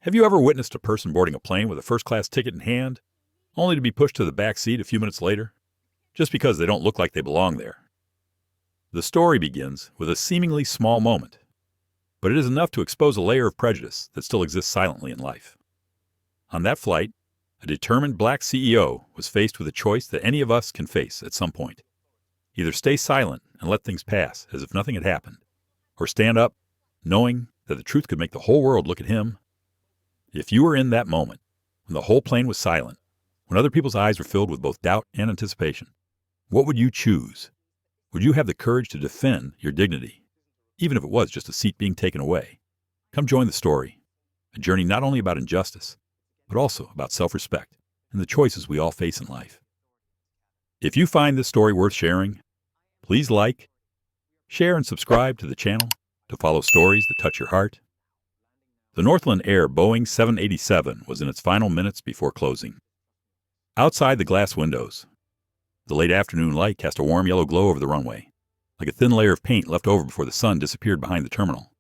Have you ever witnessed a person boarding a plane with a first-class ticket in hand, only to be pushed to the back seat a few minutes later, just because they don't look like they belong there? The story begins with a seemingly small moment, but it is enough to expose a layer of prejudice that still exists silently in life. On that flight, a determined black CEO was faced with a choice that any of us can face at some point. Either stay silent and let things pass as if nothing had happened, or stand up, knowing that the truth could make the whole world look at him. If you were in that moment, when the whole plane was silent, when other people's eyes were filled with both doubt and anticipation, what would you choose? Would you have the courage to defend your dignity, even if it was just a seat being taken away? Come join the story, a journey not only about injustice, but also about self-respect and the choices we all face in life. If you find this story worth sharing, please like, share, and subscribe to the channel to follow stories that touch your heart. The Northland Air Boeing 787 was in its final minutes before closing. Outside the glass windows, the late afternoon light cast a warm yellow glow over the runway, like a thin layer of paint left over before the sun disappeared behind the terminal.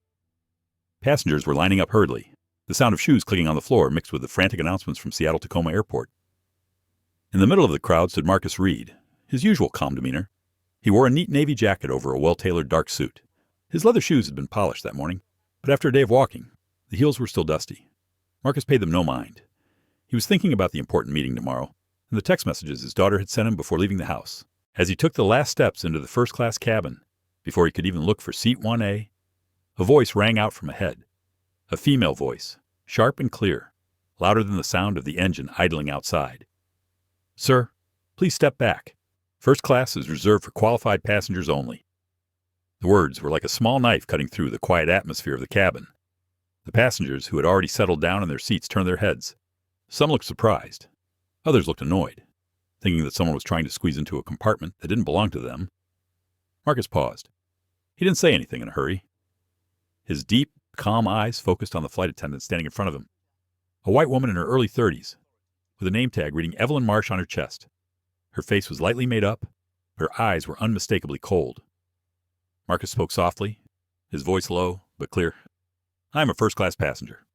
Passengers were lining up hurriedly, the sound of shoes clicking on the floor mixed with the frantic announcements from Seattle-Tacoma Airport. In the middle of the crowd stood Marcus Reid, his usual calm demeanor. He wore a neat navy jacket over a well-tailored dark suit. His leather shoes had been polished that morning, but after a day of walking, the heels were still dusty. Marcus paid them no mind. He was thinking about the important meeting tomorrow, and the text messages his daughter had sent him before leaving the house. As he took the last steps into the first-class cabin, before he could even look for seat 1A, a voice rang out from ahead. A female voice, sharp and clear, louder than the sound of the engine idling outside. "Sir, please step back. First class is reserved for qualified passengers only." The words were like a small knife cutting through the quiet atmosphere of the cabin. The passengers, who had already settled down in their seats, turned their heads. Some looked surprised. Others looked annoyed, thinking that someone was trying to squeeze into a compartment that didn't belong to them. Marcus paused. He didn't say anything in a hurry. His deep, calm eyes focused on the flight attendant standing in front of him, a white woman in her early 30s, with a name tag reading Evelyn Marsh on her chest. Her face was lightly made up, but her eyes were unmistakably cold. Marcus spoke softly, his voice low but clear. "I am a first-class passenger.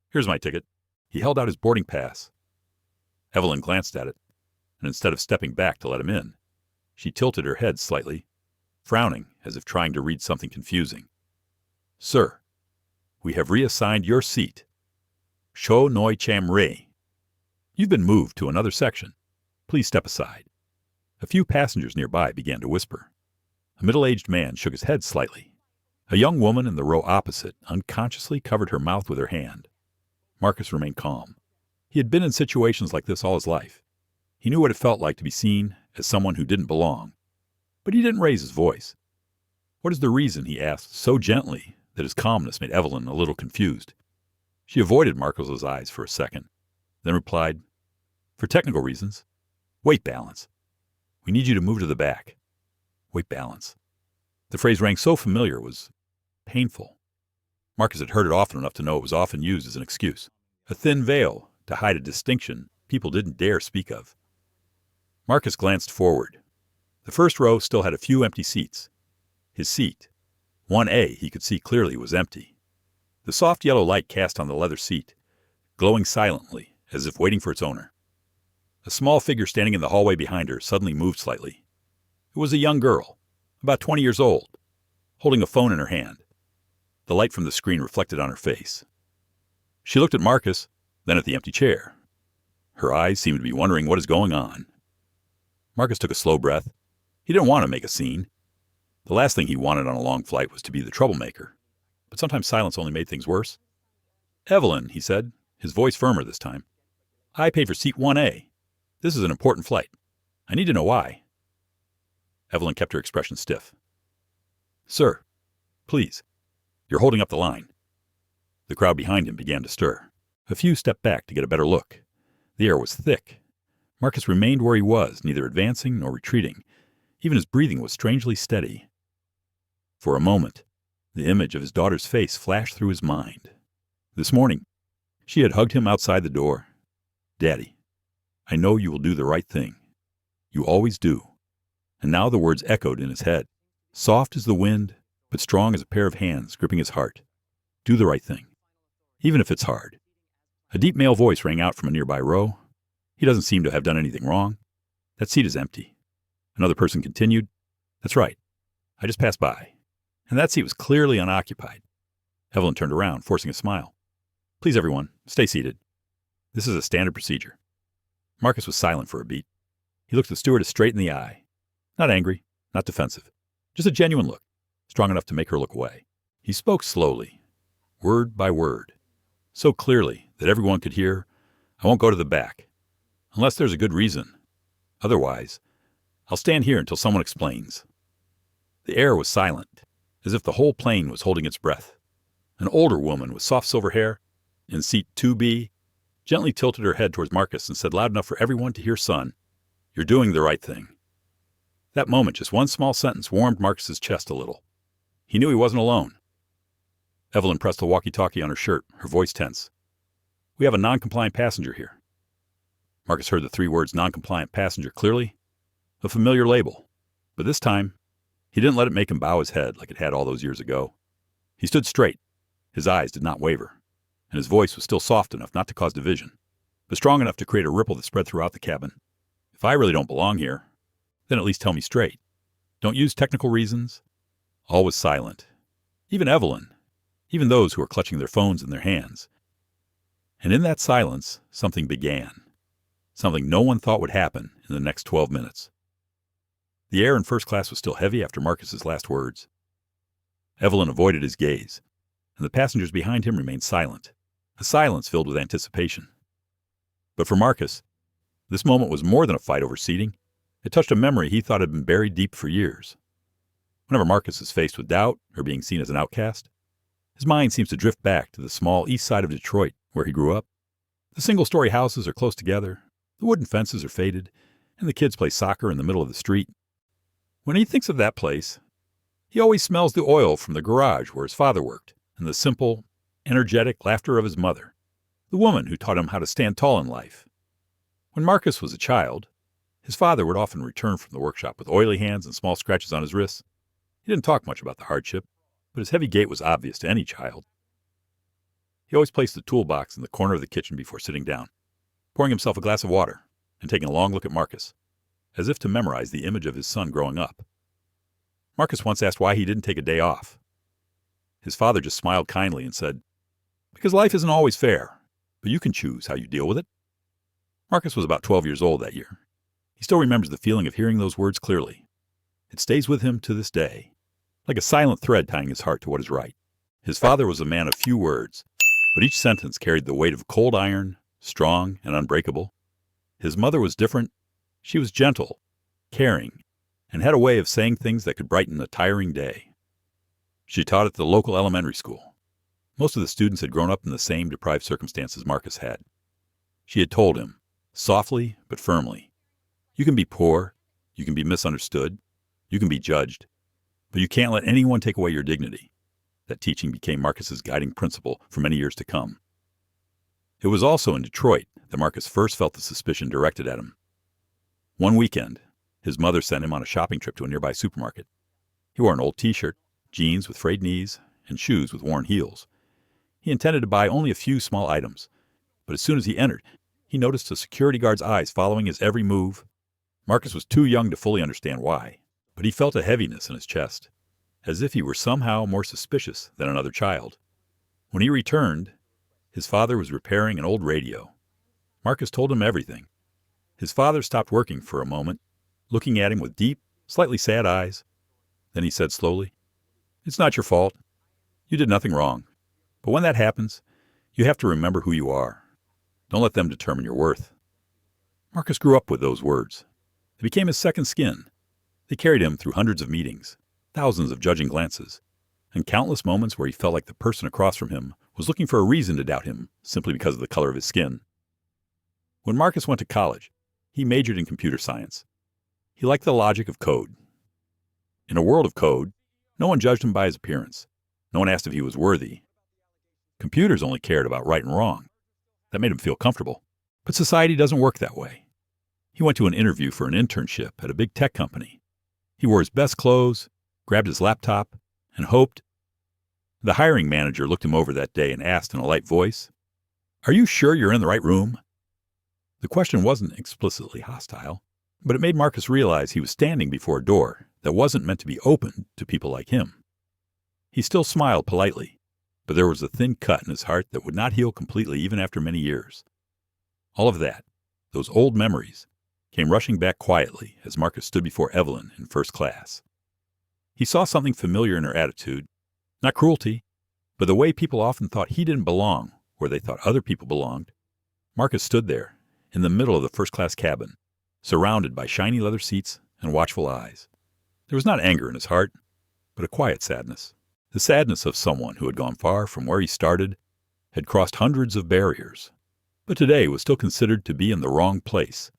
Here's my ticket." He held out his boarding pass. Evelyn glanced at it, and instead of stepping back to let him in, she tilted her head slightly, frowning as if trying to read something confusing. "Sir, we have reassigned your seat. Sho Noi Cham Rei. You've been moved to another section. Please step aside." A few passengers nearby began to whisper. A middle-aged man shook his head slightly. A young woman in the row opposite unconsciously covered her mouth with her hand. Marcus remained calm. He had been in situations like this all his life. He knew what it felt like to be seen as someone who didn't belong. But he didn't raise his voice. "What is the reason?" he asked so gently that his calmness made Evelyn a little confused. She avoided Marcus's eyes for a second, then replied, "For technical reasons. Weight balance. We need you to move to the back." Weight balance. The phrase rang so familiar it was painful. Marcus had heard it often enough to know it was often used as an excuse, a thin veil to hide a distinction people didn't dare speak of. Marcus glanced forward. The first row still had a few empty seats. His seat, 1A, he could see clearly, was empty. The soft yellow light cast on the leather seat, glowing silently as if waiting for its owner. A small figure standing in the hallway behind her suddenly moved slightly. It was a young girl, about 20 years old, holding a phone in her hand. The light from the screen reflected on her face. She looked at Marcus, then at the empty chair. Her eyes seemed to be wondering what is going on. Marcus took a slow breath. He didn't want to make a scene. The last thing he wanted on a long flight was to be the troublemaker. But sometimes silence only made things worse. "Evelyn," he said, his voice firmer this time. "I paid for seat 1A. This is an important flight. I need to know why." Evelyn kept her expression stiff. "Sir, please. You're holding up the line." The crowd behind him began to stir. A few stepped back to get a better look. The air was thick. Marcus remained where he was, neither advancing nor retreating. Even his breathing was strangely steady. For a moment, the image of his daughter's face flashed through his mind. This morning, she had hugged him outside the door. "Daddy, I know you will do the right thing. You always do." And now the words echoed in his head, soft as the wind, but strong as a pair of hands gripping his heart. Do the right thing, even if it's hard. A deep male voice rang out from a nearby row. "He doesn't seem to have done anything wrong. That seat is empty." Another person continued, "That's right. I just passed by." And that seat was clearly unoccupied. Evelyn turned around, forcing a smile. "Please, everyone, stay seated. This is a standard procedure." Marcus was silent for a beat. He looked the stewardess straight in the eye. Not angry, not defensive. Just a genuine look, strong enough to make her look away. He spoke slowly, word by word, so clearly that everyone could hear, "I won't go to the back, unless there's a good reason. Otherwise, I'll stand here until someone explains." The air was silent, as if the whole plane was holding its breath. An older woman with soft silver hair, in seat 2B, gently tilted her head towards Marcus and said loud enough for everyone to hear, "Son, you're doing the right thing." That moment, just one small sentence warmed Marcus's chest a little. He knew he wasn't alone. Evelyn pressed the walkie-talkie on her shirt, her voice tense. "We have a non-compliant passenger here." Marcus heard the 3 words "non-compliant passenger" clearly, a familiar label. But this time, he didn't let it make him bow his head like it had all those years ago. He stood straight. His eyes did not waver, and his voice was still soft enough not to cause division, but strong enough to create a ripple that spread throughout the cabin. "If I really don't belong here, then at least tell me straight. Don't use technical reasons." All was silent. Even Evelyn, even those who were clutching their phones in their hands. And in that silence, something began. Something no one thought would happen in the next 12 minutes. The air in first class was still heavy after Marcus's last words. Evelyn avoided his gaze, and the passengers behind him remained silent, a silence filled with anticipation. But for Marcus, this moment was more than a fight over seating. It touched a memory he thought had been buried deep for years. Whenever Marcus is faced with doubt or being seen as an outcast, his mind seems to drift back to the small east side of Detroit where he grew up. The single-story houses are close together, the wooden fences are faded, and the kids play soccer in the middle of the street. When he thinks of that place, he always smells the oil from the garage where his father worked, and the simple, energetic laughter of his mother, the woman who taught him how to stand tall in life. When Marcus was a child, his father would often return from the workshop with oily hands and small scratches on his wrists. He didn't talk much about the hardship, but his heavy gait was obvious to any child. He always placed the toolbox in the corner of the kitchen before sitting down, pouring himself a glass of water and taking a long look at Marcus, as if to memorize the image of his son growing up. Marcus once asked why he didn't take a day off. His father just smiled kindly and said, "Because life isn't always fair, but you can choose how you deal with it." Marcus was about 12 years old that year. He still remembers the feeling of hearing those words clearly. It stays with him to this day, like a silent thread tying his heart to what is right. His father was a man of few words, but each sentence carried the weight of cold iron, strong and unbreakable. His mother was different. She was gentle, caring, and had a way of saying things that could brighten a tiring day. She taught at the local elementary school. Most of the students had grown up in the same deprived circumstances Marcus had. She had told him, softly but firmly, "You can be poor, you can be misunderstood, you can be judged, but you can't let anyone take away your dignity." That teaching became Marcus's guiding principle for many years to come. It was also in Detroit that Marcus first felt the suspicion directed at him. One weekend, his mother sent him on a shopping trip to a nearby supermarket. He wore an old t-shirt, jeans with frayed knees, and shoes with worn heels. He intended to buy only a few small items, but as soon as he entered, he noticed a security guard's eyes following his every move. Marcus was too young to fully understand why, but he felt a heaviness in his chest, as if he were somehow more suspicious than another child. When he returned, his father was repairing an old radio. Marcus told him everything. His father stopped working for a moment, looking at him with deep, slightly sad eyes. Then he said slowly, "It's not your fault. You did nothing wrong. But when that happens, you have to remember who you are. Don't let them determine your worth." Marcus grew up with those words. They became his second skin. They carried him through hundreds of meetings, thousands of judging glances, and countless moments where he felt like the person across from him was looking for a reason to doubt him simply because of the color of his skin. When Marcus went to college, he majored in computer science. He liked the logic of code. In a world of code, no one judged him by his appearance. No one asked if he was worthy. Computers only cared about right and wrong. That made him feel comfortable. But society doesn't work that way. He went to an interview for an internship at a big tech company. He wore his best clothes, grabbed his laptop, and hoped. The hiring manager looked him over that day and asked in a light voice, "Are you sure you're in the right room?" The question wasn't explicitly hostile, but it made Marcus realize he was standing before a door that wasn't meant to be opened to people like him. He still smiled politely, but there was a thin cut in his heart that would not heal completely even after many years. All of that, those old memories, came rushing back quietly as Marcus stood before Evelyn in first class. He saw something familiar in her attitude, not cruelty, but the way people often thought he didn't belong where they thought other people belonged. Marcus stood there, in the middle of the first-class cabin, surrounded by shiny leather seats and watchful eyes. There was not anger in his heart, but a quiet sadness. The sadness of someone who had gone far from where he started, had crossed hundreds of barriers, but today was still considered to be in the wrong place.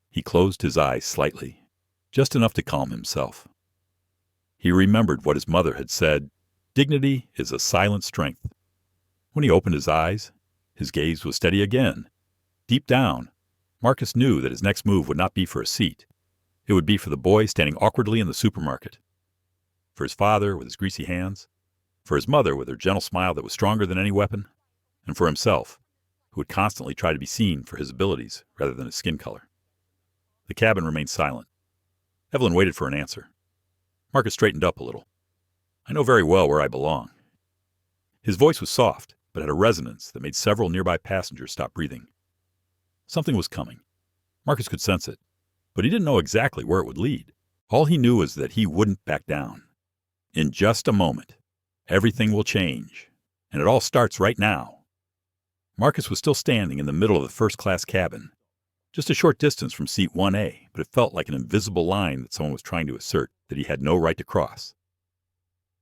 He closed his eyes slightly, just enough to calm himself. He remembered what his mother had said, "Dignity is a silent strength." When he opened his eyes, his gaze was steady again. Deep down, Marcus knew that his next move would not be for a seat. It would be for the boy standing awkwardly in the supermarket. For his father with his greasy hands, for his mother with her gentle smile that was stronger than any weapon, and for himself, who would constantly try to be seen for his abilities rather than his skin color. The cabin remained silent. Evelyn waited for an answer. Marcus straightened up a little. "I know very well where I belong." His voice was soft, but had a resonance that made several nearby passengers stop breathing. Something was coming. Marcus could sense it, but he didn't know exactly where it would lead. All he knew was that he wouldn't back down. In just a moment, everything will change, and it all starts right now. Marcus was still standing in the middle of the first-class cabin, just a short distance from seat 1A, but it felt like an invisible line that someone was trying to assert that he had no right to cross.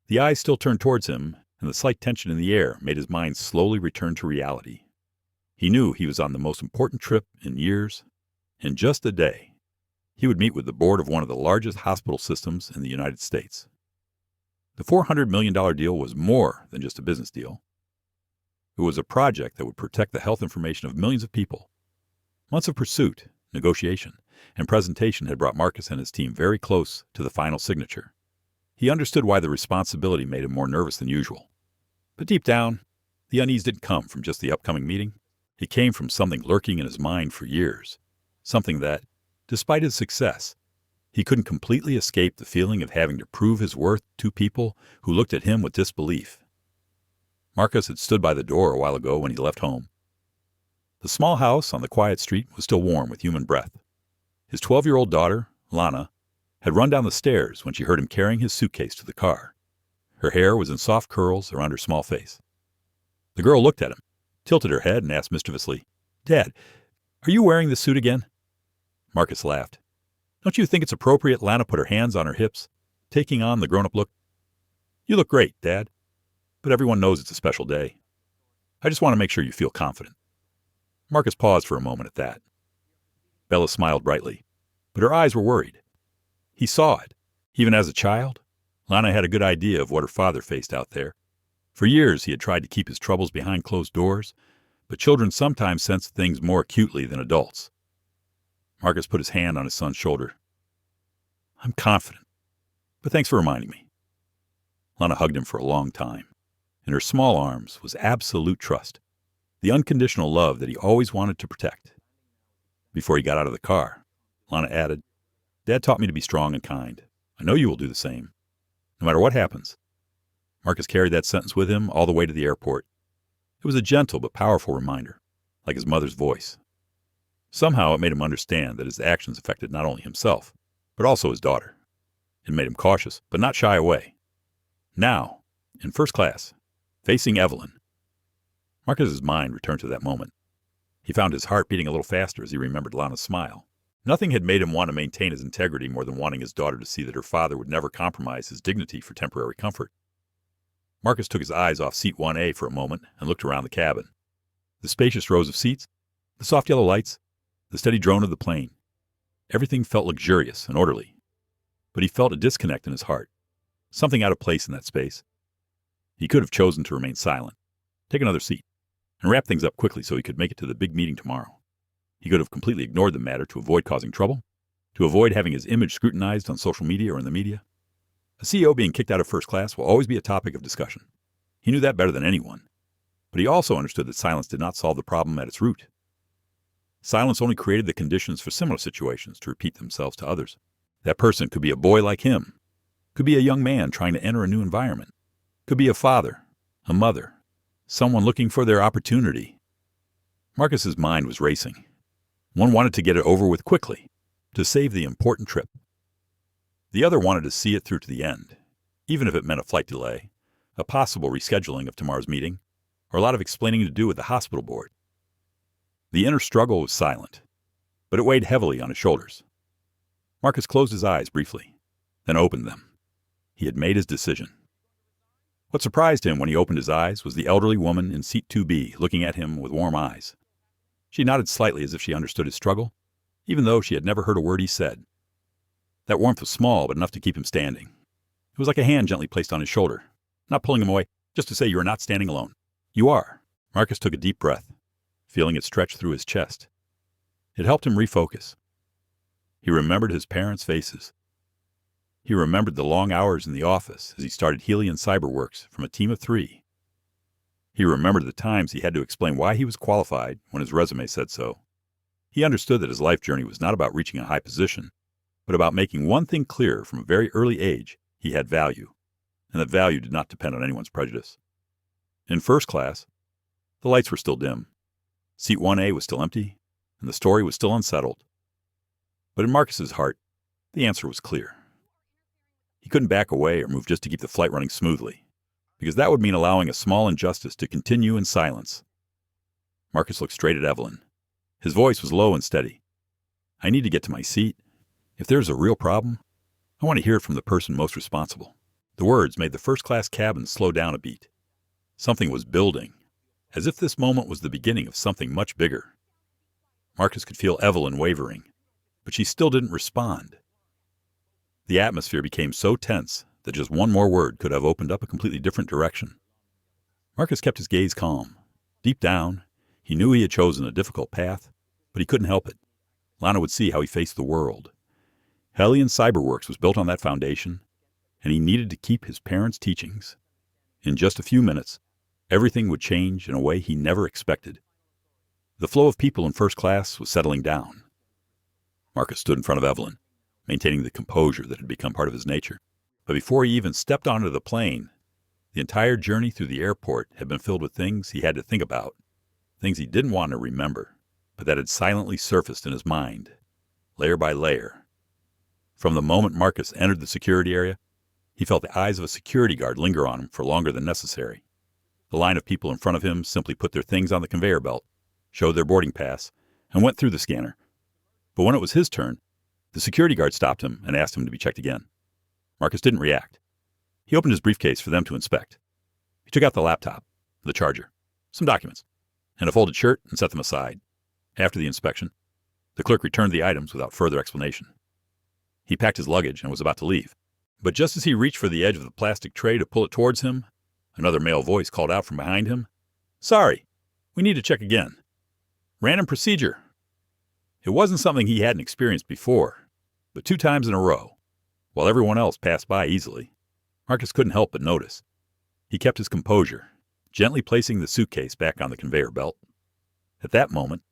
The eyes still turned towards him, and the slight tension in the air made his mind slowly return to reality. He knew he was on the most important trip in years. In just a day, he would meet with the board of one of the largest hospital systems in the United States. The $400 million deal was more than just a business deal. It was a project that would protect the health information of millions of people. Months of pursuit, negotiation, and presentation had brought Marcus and his team very close to the final signature. He understood why the responsibility made him more nervous than usual. But deep down, the unease didn't come from just the upcoming meeting. It came from something lurking in his mind for years, something that, despite his success, he couldn't completely escape the feeling of having to prove his worth to people who looked at him with disbelief. Marcus had stood by the door a while ago when he left home. The small house on the quiet street was still warm with human breath. His 12-year-old daughter, Lana, had run down the stairs when she heard him carrying his suitcase to the car. Her hair was in soft curls around her small face. The girl looked at him, tilted her head, and asked mischievously, "Dad, are you wearing this suit again?" Marcus laughed. "Don't you think it's appropriate?" Lana put her hands on her hips, taking on the grown-up look. "You look great, Dad, but everyone knows it's a special day. I just want to make sure you feel confident." Marcus paused for a moment at that. Bella smiled brightly, but her eyes were worried. He saw it. Even as a child, Lana had a good idea of what her father faced out there. For years, he had tried to keep his troubles behind closed doors, but children sometimes sense things more acutely than adults. Marcus put his hand on his son's shoulder. "I'm confident, but thanks for reminding me." Lana hugged him for a long time. In her small arms was absolute trust, the unconditional love that he always wanted to protect. Before he got out of the car, Lana added, "Dad taught me to be strong and kind. I know you will do the same, no matter what happens." Marcus carried that sentence with him all the way to the airport. It was a gentle but powerful reminder, like his mother's voice. Somehow it made him understand that his actions affected not only himself, but also his daughter. It made him cautious, but not shy away. Now, in first class, facing Evelyn, Marcus's mind returned to that moment. He found his heart beating a little faster as he remembered Lana's smile. Nothing had made him want to maintain his integrity more than wanting his daughter to see that her father would never compromise his dignity for temporary comfort. Marcus took his eyes off seat 1A for a moment and looked around the cabin. The spacious rows of seats, the soft yellow lights, the steady drone of the plane. Everything felt luxurious and orderly. But he felt a disconnect in his heart, something out of place in that space. He could have chosen to remain silent, take another seat, and wrap things up quickly so he could make it to the big meeting tomorrow. He could have completely ignored the matter to avoid causing trouble, to avoid having his image scrutinized on social media or in the media. A CEO being kicked out of first class will always be a topic of discussion. He knew that better than anyone. But he also understood that silence did not solve the problem at its root. Silence only created the conditions for similar situations to repeat themselves to others. That person could be a boy like him, could be a young man trying to enter a new environment, could be a father, a mother, someone looking for their opportunity. Marcus's mind was racing. One wanted to get it over with quickly, to save the important trip. The other wanted to see it through to the end, even if it meant a flight delay, a possible rescheduling of tomorrow's meeting, or a lot of explaining to do with the hospital board. The inner struggle was silent, but it weighed heavily on his shoulders. Marcus closed his eyes briefly, then opened them. He had made his decision. What surprised him when he opened his eyes was the elderly woman in seat 2B looking at him with warm eyes. She nodded slightly as if she understood his struggle, even though she had never heard a word he said. That warmth was small, but enough to keep him standing. It was like a hand gently placed on his shoulder, not pulling him away, just to say you are not standing alone. You are. Marcus took a deep breath, feeling it stretch through his chest. It helped him refocus. He remembered his parents' faces. He remembered the long hours in the office as he started Helion Cyberworks from a team of 3. He remembered the times he had to explain why he was qualified when his resume said so. He understood that his life journey was not about reaching a high position, but about making one thing clear from a very early age: he had value, and that value did not depend on anyone's prejudice. In first class, the lights were still dim. Seat 1A was still empty, and the story was still unsettled. But in Marcus's heart, the answer was clear. He couldn't back away or move just to keep the flight running smoothly, because that would mean allowing a small injustice to continue in silence. Marcus looked straight at Evelyn. His voice was low and steady. I need to get to my seat. If there's a real problem, I want to hear it from the person most responsible. The words made the first-class cabin slow down a beat. Something was building, as if this moment was the beginning of something much bigger. Marcus could feel Evelyn wavering, but she still didn't respond. The atmosphere became so tense that just one more word could have opened up a completely different direction. Marcus kept his gaze calm. Deep down, he knew he had chosen a difficult path, but he couldn't help it. Lana would see how he faced the world. Helion Cyberworks was built on that foundation, and he needed to keep his parents' teachings. In just a few minutes, everything would change in a way he never expected. The flow of people in first class was settling down. Marcus stood in front of Evelyn, maintaining the composure that had become part of his nature. But before he even stepped onto the plane, the entire journey through the airport had been filled with things he had to think about, things he didn't want to remember, but that had silently surfaced in his mind, layer by layer. From the moment Marcus entered the security area, he felt the eyes of a security guard linger on him for longer than necessary. The line of people in front of him simply put their things on the conveyor belt, showed their boarding pass, and went through the scanner. But when it was his turn, the security guard stopped him and asked him to be checked again. Marcus didn't react. He opened his briefcase for them to inspect. He took out the laptop, the charger, some documents, and a folded shirt and set them aside. After the inspection, the clerk returned the items without further explanation. He packed his luggage and was about to leave. But just as he reached for the edge of the plastic tray to pull it towards him, another male voice called out from behind him, "Sorry, we need to check again. Random procedure." It wasn't something he hadn't experienced before, but 2 times in a row, while everyone else passed by easily. Marcus couldn't help but notice. He kept his composure, gently placing the suitcase back on the conveyor belt. At that moment,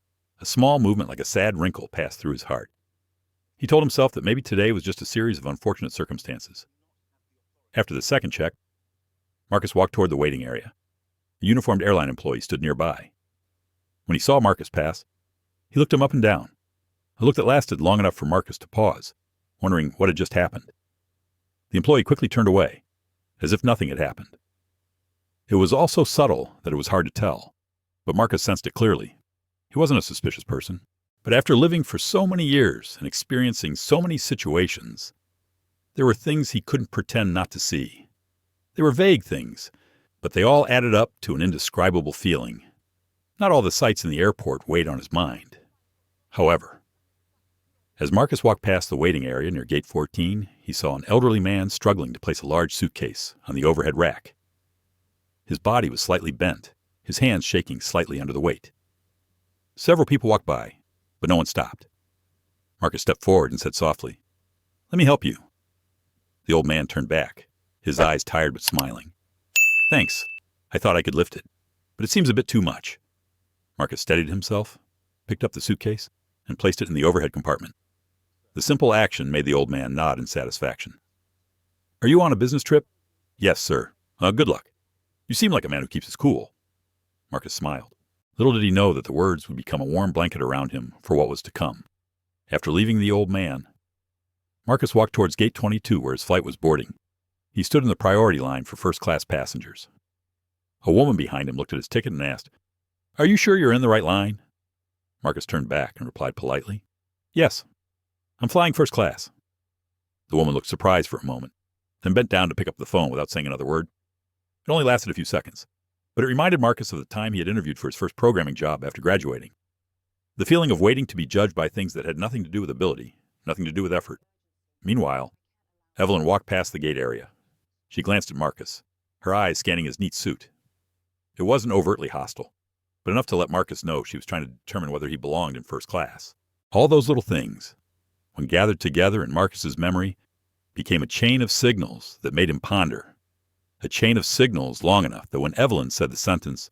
a small movement like a sad wrinkle passed through his heart. He told himself that maybe today was just a series of unfortunate circumstances. After the second check, Marcus walked toward the waiting area. A uniformed airline employee stood nearby. When he saw Marcus pass, he looked him up and down, a look that lasted long enough for Marcus to pause, wondering what had just happened. The employee quickly turned away, as if nothing had happened. It was all so subtle that it was hard to tell, but Marcus sensed it clearly. He wasn't a suspicious person, but after living for so many years and experiencing so many situations, there were things he couldn't pretend not to see. They were vague things, but they all added up to an indescribable feeling. Not all the sights in the airport weighed on his mind. However, as Marcus walked past the waiting area near Gate 14, he saw an elderly man struggling to place a large suitcase on the overhead rack. His body was slightly bent, his hands shaking slightly under the weight. Several people walked by, but no one stopped. Marcus stepped forward and said softly, "Let me help you." The old man turned back, his eyes tired but smiling. "Thanks. I thought I could lift it." but it seems a bit too much. Marcus steadied himself, picked up the suitcase, and placed it in the overhead compartment. The simple action made the old man nod in satisfaction. Are you on a business trip? Yes, sir. Good luck. You seem like a man who keeps his cool. Marcus smiled. Little did he know that the words would become a warm blanket around him for what was to come. After leaving the old man, Marcus walked towards gate 22 where his flight was boarding. He stood in the priority line for first-class passengers. A woman behind him looked at his ticket and asked, Are you sure you're in the right line? Marcus turned back and replied politely, Yes, I'm flying first class. The woman looked surprised for a moment, then bent down to pick up the phone without saying another word. It only lasted a few seconds, but it reminded Marcus of the time he had interviewed for his first programming job after graduating. The feeling of waiting to be judged by things that had nothing to do with ability, nothing to do with effort. Meanwhile, Evelyn walked past the gate area. She glanced at Marcus, her eyes scanning his neat suit. It wasn't overtly hostile, but enough to let Marcus know she was trying to determine whether he belonged in first class. All those little things, when gathered together in Marcus's memory, became a chain of signals that made him ponder. A chain of signals long enough that when Evelyn said the sentence,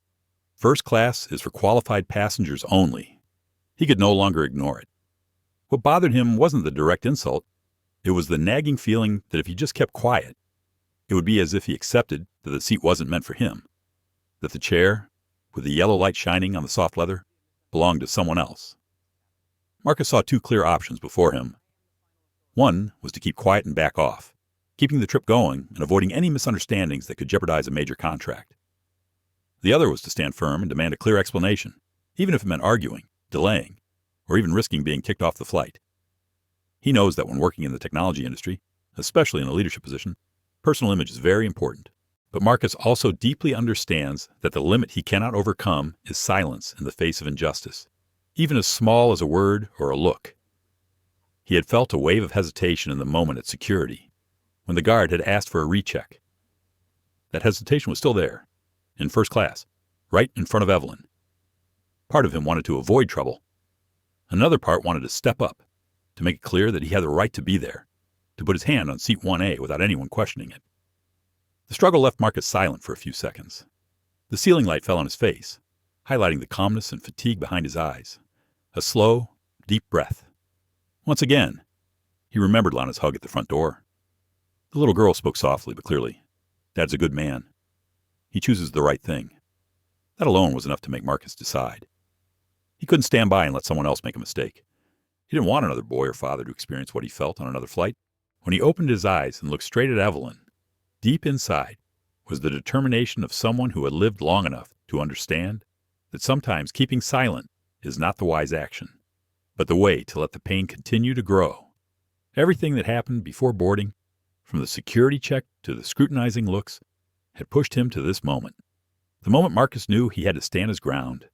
First class is for qualified passengers only, he could no longer ignore it. What bothered him wasn't the direct insult. It was the nagging feeling that if he just kept quiet, it would be as if he accepted that the seat wasn't meant for him, that the chair, with the yellow light shining on the soft leather, belonged to someone else. Marcus saw two clear options before him. One was to keep quiet and back off, keeping the trip going and avoiding any misunderstandings that could jeopardize a major contract. The other was to stand firm and demand a clear explanation, even if it meant arguing, delaying, or even risking being kicked off the flight. He knows that when working in the technology industry, especially in a leadership position, personal image is very important. But Marcus also deeply understands that the limit he cannot overcome is silence in the face of injustice, even as small as a word or a look. He had felt a wave of hesitation in the moment at security, when the guard had asked for a recheck. That hesitation was still there, in first class, right in front of Evelyn. Part of him wanted to avoid trouble. Another part wanted to step up, to make it clear that he had the right to be there, to put his hand on seat 1A without anyone questioning it. The struggle left Marcus silent for a few seconds. The ceiling light fell on his face, highlighting the calmness and fatigue behind his eyes. A slow, deep breath. Once again, he remembered Lana's hug at the front door. The little girl spoke softly but clearly. Dad's a good man. He chooses the right thing. That alone was enough to make Marcus decide. He couldn't stand by and let someone else make a mistake. He didn't want another boy or father to experience what he felt on another flight. When he opened his eyes and looked straight at Evelyn, deep inside was the determination of someone who had lived long enough to understand that sometimes keeping silent is not the wise action, but the way to let the pain continue to grow. Everything that happened before boarding, from the security check to the scrutinizing looks, had pushed him to this moment. The moment Marcus knew he had to stand his ground,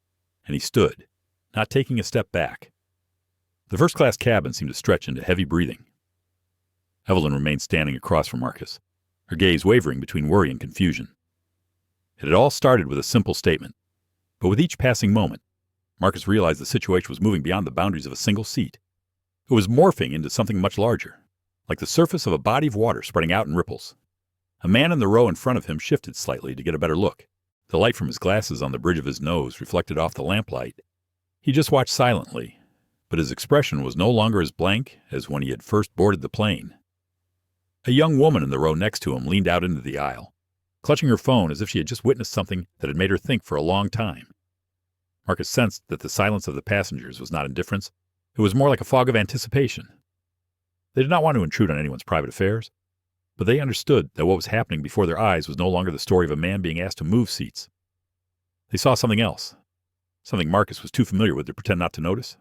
and he stood, not taking a step back. The first-class cabin seemed to stretch into heavy breathing. Evelyn remained standing across from Marcus, her gaze wavering between worry and confusion. It had all started with a simple statement, but with each passing moment, Marcus realized the situation was moving beyond the boundaries of a single seat. It was morphing into something much larger, like the surface of a body of water spreading out in ripples. A man in the row in front of him shifted slightly to get a better look. The light from his glasses on the bridge of his nose reflected off the lamplight. He just watched silently, but his expression was no longer as blank as when he had first boarded the plane. A young woman in the row next to him leaned out into the aisle, clutching her phone as if she had just witnessed something that had made her think for a long time. Marcus sensed that the silence of the passengers was not indifference. It was more like a fog of anticipation. They did not want to intrude on anyone's private affairs, but they understood that what was happening before their eyes was no longer the story of a man being asked to move seats. They saw something else, something Marcus was too familiar with to pretend not to notice.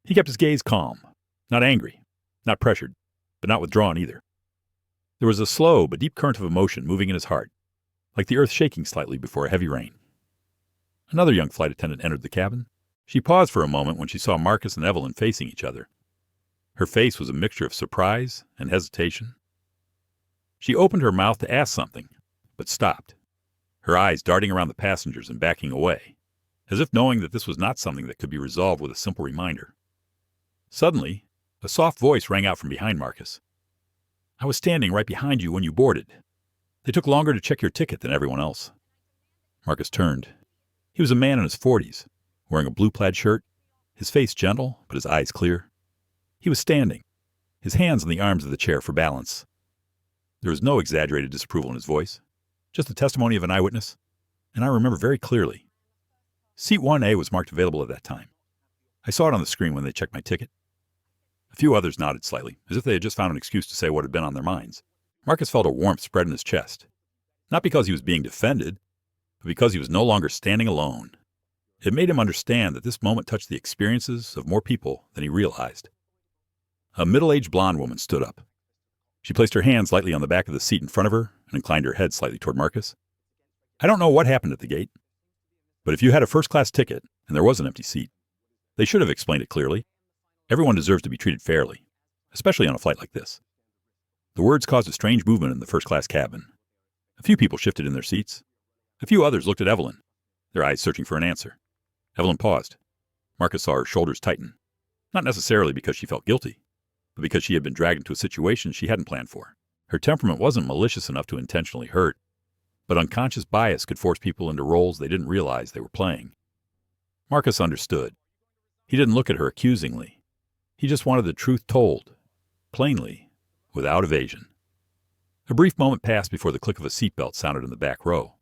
He kept his gaze calm, not angry, not pressured, but not withdrawn either. There was a slow but deep current of emotion moving in his heart, like the earth shaking slightly before a heavy rain. Another young flight attendant entered the cabin. She paused for a moment when she saw Marcus and Evelyn facing each other. Her face was a mixture of surprise and hesitation. She opened her mouth to ask something, but stopped, her eyes darting around the passengers and backing away, as if knowing that this was not something that could be resolved with a simple reminder. Suddenly, a soft voice rang out from behind Marcus. "I was standing right behind you when you boarded. They took longer to check your ticket than everyone else." Marcus turned. He was a man in his 40s, wearing a blue plaid shirt, his face gentle but his eyes clear. He was standing, his hands on the arms of the chair for balance. There was no exaggerated disapproval in his voice, just the testimony of an eyewitness, and I remember very clearly. Seat 1A was marked available at that time. I saw it on the screen when they checked my ticket. A few others nodded slightly, as if they had just found an excuse to say what had been on their minds. Marcus felt a warmth spread in his chest, not because he was being defended, but because he was no longer standing alone. It made him understand that this moment touched the experiences of more people than he realized. A middle-aged blonde woman stood up. She placed her hands lightly on the back of the seat in front of her and inclined her head slightly toward Marcus. I don't know what happened at the gate, but if you had a first-class ticket and there was an empty seat, they should have explained it clearly. Everyone deserves to be treated fairly, especially on a flight like this. The words caused a strange movement in the first-class cabin. A few people shifted in their seats. A few others looked at Evelyn, their eyes searching for an answer. Evelyn paused. Marcus saw her shoulders tighten, not necessarily because she felt guilty, but because she had been dragged into a situation she hadn't planned for. Her temperament wasn't malicious enough to intentionally hurt, but unconscious bias could force people into roles they didn't realize they were playing. Marcus understood. He didn't look at her accusingly. He just wanted the truth told, plainly, without evasion. A brief moment passed before the click of a seatbelt sounded in the back row.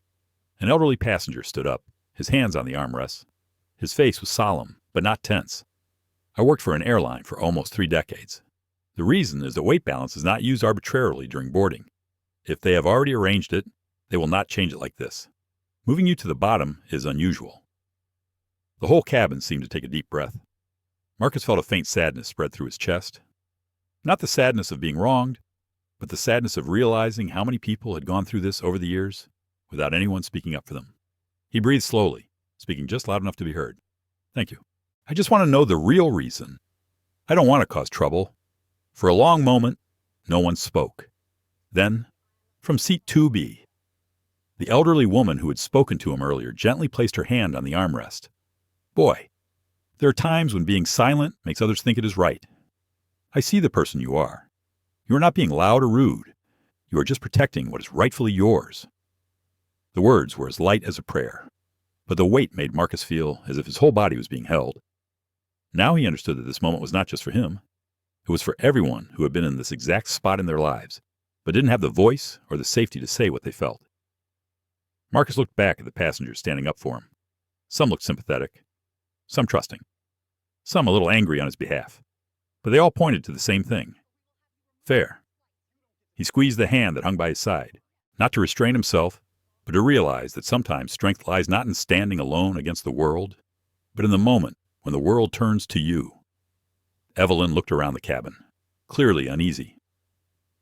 An elderly passenger stood up, his hands on the armrests. His face was solemn, but not tense. I worked for an airline for almost 3 decades. The reason is that weight balance is not used arbitrarily during boarding. If they have already arranged it, they will not change it like this. Moving you to the bottom is unusual. The whole cabin seemed to take a deep breath. Marcus felt a faint sadness spread through his chest. Not the sadness of being wronged, but the sadness of realizing how many people had gone through this over the years without anyone speaking up for them. He breathed slowly, speaking just loud enough to be heard. Thank you. I just want to know the real reason. I don't want to cause trouble. For a long moment, no one spoke. Then, from seat 2B, the elderly woman who had spoken to him earlier gently placed her hand on the armrest. Boy, there are times when being silent makes others think it is right. I see the person you are. You are not being loud or rude. You are just protecting what is rightfully yours. The words were as light as a prayer, but the weight made Marcus feel as if his whole body was being held. Now he understood that this moment was not just for him. It was for everyone who had been in this exact spot in their lives, but didn't have the voice or the safety to say what they felt. Marcus looked back at the passengers standing up for him. Some looked sympathetic, some trusting, some a little angry on his behalf, but they all pointed to the same thing. Fair. He squeezed the hand that hung by his side, not to restrain himself, but to realize that sometimes strength lies not in standing alone against the world, but in the moment when the world turns to you. Evelyn looked around the cabin, clearly uneasy.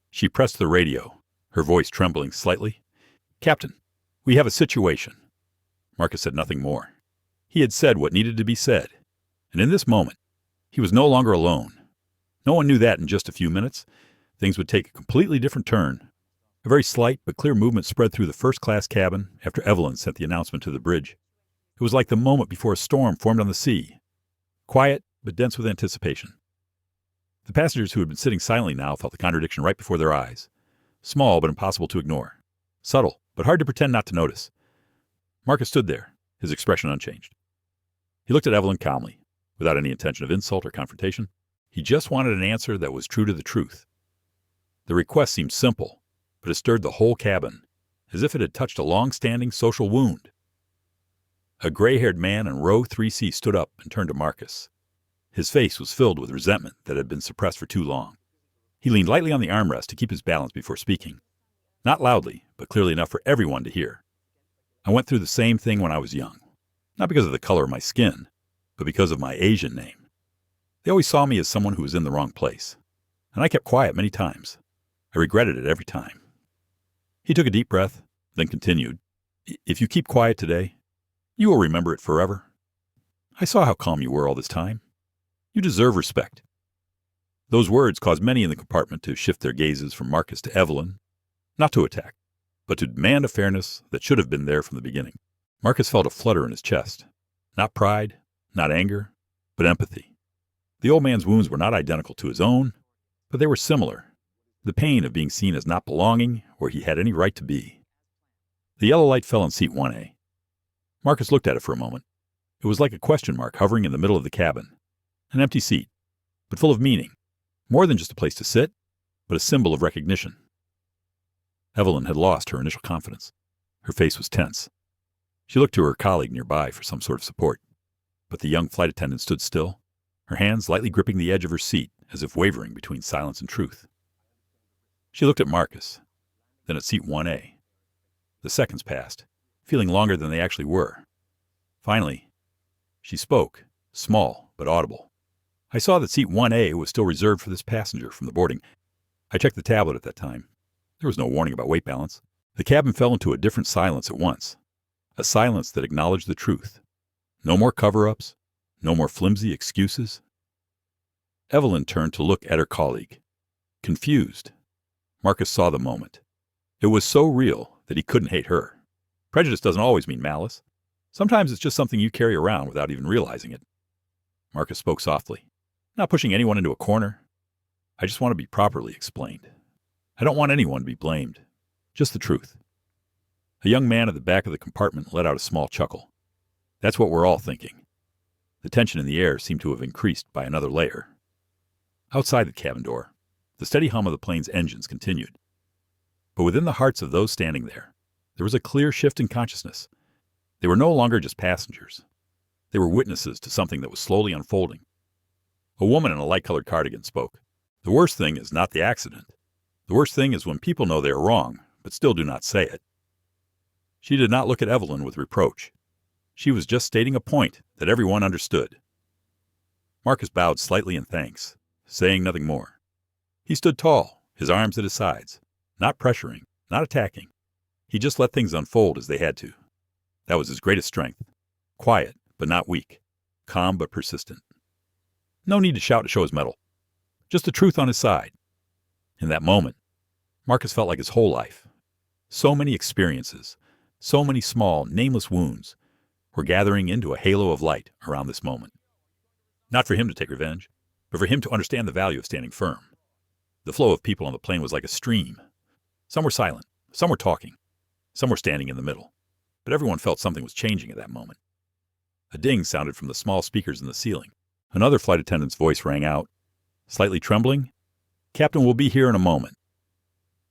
She pressed the radio, her voice trembling slightly. Captain, we have a situation. Marcus said nothing more. He had said what needed to be said, and in this moment, he was no longer alone. No one knew that in just a few minutes, things would take a completely different turn. A very slight but clear movement spread through the first-class cabin after Evelyn sent the announcement to the bridge. It was like the moment before a storm formed on the sea, quiet but dense with anticipation. The passengers who had been sitting silently now felt the contradiction right before their eyes, small but impossible to ignore, subtle but hard to pretend not to notice. Marcus stood there, his expression unchanged. He looked at Evelyn calmly, without any intention of insult or confrontation. He just wanted an answer that was true to the truth. The request seemed simple, but it stirred the whole cabin, as if it had touched a long-standing social wound. A gray-haired man in row 3C stood up and turned to Marcus. His face was filled with resentment that had been suppressed for too long. He leaned lightly on the armrest to keep his balance before speaking. Not loudly, but clearly enough for everyone to hear. I went through the same thing when I was young. Not because of the color of my skin, but because of my Asian name. They always saw me as someone who was in the wrong place. And I kept quiet many times. I regretted it every time. He took a deep breath, then continued. If you keep quiet today, you will remember it forever. I saw how calm you were all this time. You deserve respect. Those words caused many in the compartment to shift their gazes from Marcus to Evelyn, not to attack, but to demand a fairness that should have been there from the beginning. Marcus felt a flutter in his chest. Not pride, not anger, but empathy. The old man's wounds were not identical to his own, but they were similar. The pain of being seen as not belonging where he had any right to be. The yellow light fell on seat 1A. Marcus looked at it for a moment. It was like a question mark hovering in the middle of the cabin. An empty seat, but full of meaning. More than just a place to sit, but a symbol of recognition. Evelyn had lost her initial confidence. Her face was tense. She looked to her colleague nearby for some sort of support. But the young flight attendant stood still, her hands lightly gripping the edge of her seat as if wavering between silence and truth. She looked at Marcus, then at seat 1A. The seconds passed, feeling longer than they actually were. Finally, she spoke, small but audible. I saw that seat 1A was still reserved for this passenger from the boarding. I checked the tablet at that time. There was no warning about weight balance. The cabin fell into a different silence at once, a silence that acknowledged the truth. No more cover-ups, no more flimsy excuses. Evelyn turned to look at her colleague. Confused, Marcus saw the moment. It was so real that he couldn't hate her. Prejudice doesn't always mean malice. Sometimes it's just something you carry around without even realizing it. Marcus spoke softly, not pushing anyone into a corner. I just want to be properly explained. I don't want anyone to be blamed. Just the truth. A young man at the back of the compartment let out a small chuckle. That's what we're all thinking. The tension in the air seemed to have increased by another layer. Outside the cabin door, the steady hum of the plane's engines continued. But within the hearts of those standing there was a clear shift in consciousness. They were no longer just passengers. They were witnesses to something that was slowly unfolding. A woman in a light-colored cardigan spoke. The worst thing is not the accident. The worst thing is when people know they are wrong, but still do not say it. She did not look at Evelyn with reproach. She was just stating a point that everyone understood. Marcus bowed slightly in thanks, saying nothing more. He stood tall, his arms at his sides, not pressuring, not attacking. He just let things unfold as they had to. That was his greatest strength. Quiet, but not weak. Calm, but persistent. No need to shout to show his mettle. Just the truth on his side. In that moment, Marcus felt like his whole life. So many experiences, so many small, nameless wounds were gathering into a halo of light around this moment. Not for him to take revenge, but for him to understand the value of standing firm. The flow of people on the plane was like a stream. Some were silent, some were talking, some were standing in the middle. But everyone felt something was changing at that moment. A ding sounded from the small speakers in the ceiling. Another flight attendant's voice rang out, slightly trembling. "Captain will be here in a moment."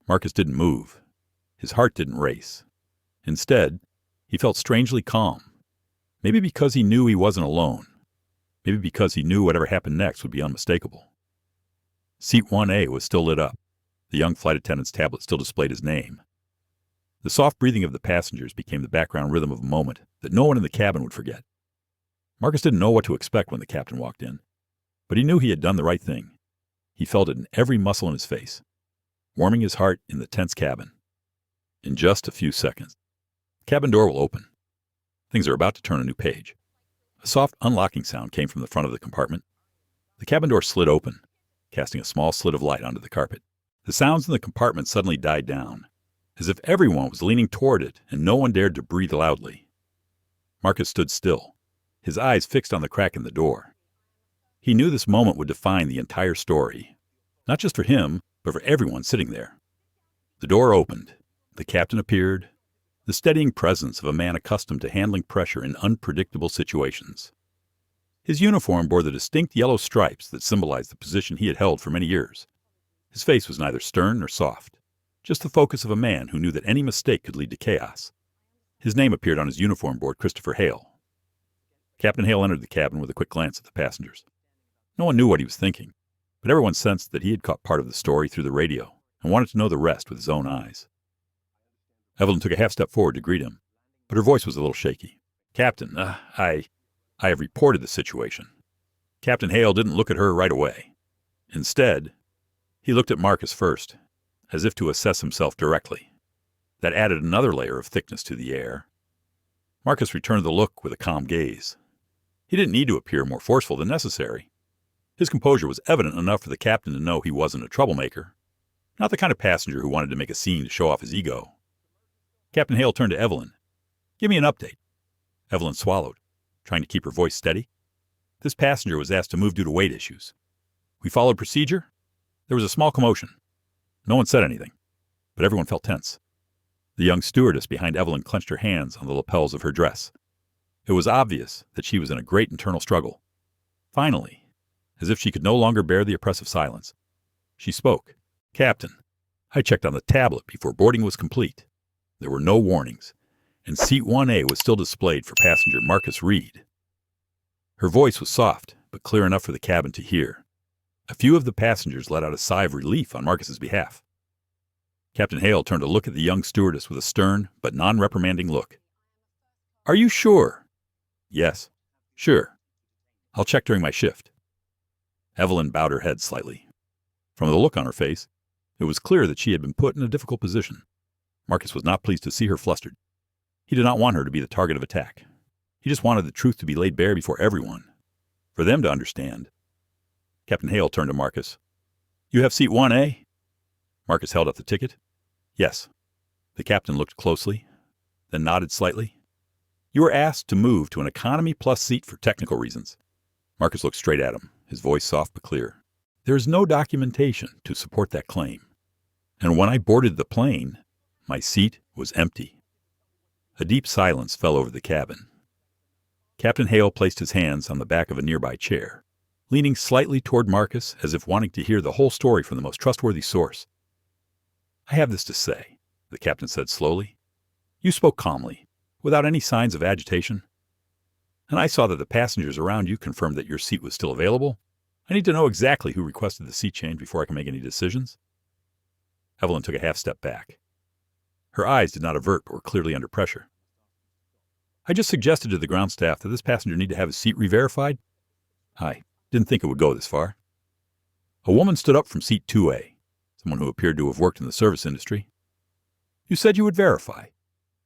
Marcus didn't move. His heart didn't race. Instead, he felt strangely calm. Maybe because he knew he wasn't alone. Maybe because he knew whatever happened next would be unmistakable. Seat 1A was still lit up. The young flight attendant's tablet still displayed his name. The soft breathing of the passengers became the background rhythm of a moment that no one in the cabin would forget. Marcus didn't know what to expect when the captain walked in, but he knew he had done the right thing. He felt it in every muscle in his face, warming his heart in the tense cabin. In just a few seconds, the cabin door will open. Things are about to turn a new page. A soft unlocking sound came from the front of the compartment. The cabin door slid open, casting a small slit of light onto the carpet. The sounds in the compartment suddenly died down, as if everyone was leaning toward it and no one dared to breathe loudly. Marcus stood still, his eyes fixed on the crack in the door. He knew this moment would define the entire story, not just for him, but for everyone sitting there. The door opened. The captain appeared, the steadying presence of a man accustomed to handling pressure in unpredictable situations. His uniform bore the distinct yellow stripes that symbolized the position he had held for many years. His face was neither stern nor soft, just the focus of a man who knew that any mistake could lead to chaos. His name appeared on his uniform board, Christopher Hale. Captain Hale entered the cabin with a quick glance at the passengers. No one knew what he was thinking, but everyone sensed that he had caught part of the story through the radio and wanted to know the rest with his own eyes. Evelyn took a half step forward to greet him, but her voice was a little shaky. "Captain, I have reported the situation." Captain Hale didn't look at her right away. Instead, he looked at Marcus first, as if to assess himself directly. That added another layer of thickness to the air. Marcus returned the look with a calm gaze. He didn't need to appear more forceful than necessary. His composure was evident enough for the captain to know he wasn't a troublemaker, not the kind of passenger who wanted to make a scene to show off his ego. Captain Hale turned to Evelyn. "Give me an update." Evelyn swallowed, trying to keep her voice steady. "This passenger was asked to move due to weight issues. We followed procedure. There was a small commotion. No one said anything, but everyone felt tense. The young stewardess behind Evelyn clenched her hands on the lapels of her dress. It was obvious that she was in a great internal struggle. Finally, as if she could no longer bear the oppressive silence, she spoke. "Captain, I checked on the tablet before boarding was complete. There were no warnings, and seat 1A was still displayed for passenger Marcus Reid." Her voice was soft, but clear enough for the cabin to hear. A few of the passengers let out a sigh of relief on Marcus's behalf. Captain Hale turned to look at the young stewardess with a stern but non-reprimanding look. "Are you sure?" "Yes, sure. I'll check during my shift." Evelyn bowed her head slightly. From the look on her face, it was clear that she had been put in a difficult position. Marcus was not pleased to see her flustered. He did not want her to be the target of attack. He just wanted the truth to be laid bare before everyone, for them to understand. Captain Hale turned to Marcus. "You have seat 1A?" Marcus held up the ticket. "Yes." The captain looked closely, then nodded slightly. "You were asked to move to an economy plus seat for technical reasons." Marcus looked straight at him, his voice soft but clear. "There is no documentation to support that claim. And when I boarded the plane, my seat was empty." A deep silence fell over the cabin. Captain Hale placed his hands on the back of a nearby chair, leaning slightly toward Marcus as if wanting to hear the whole story from the most trustworthy source. "I have this to say," the captain said slowly. "You spoke calmly, without any signs of agitation. And I saw that the passengers around you confirmed that your seat was still available. I need to know exactly who requested the seat change before I can make any decisions." Evelyn took a half step back. Her eyes did not avert but were clearly under pressure. "I just suggested to the ground staff that this passenger need to have his seat re-verified. I didn't think it would go this far." A woman stood up from seat 2A, someone who appeared to have worked in the service industry. "You said you would verify,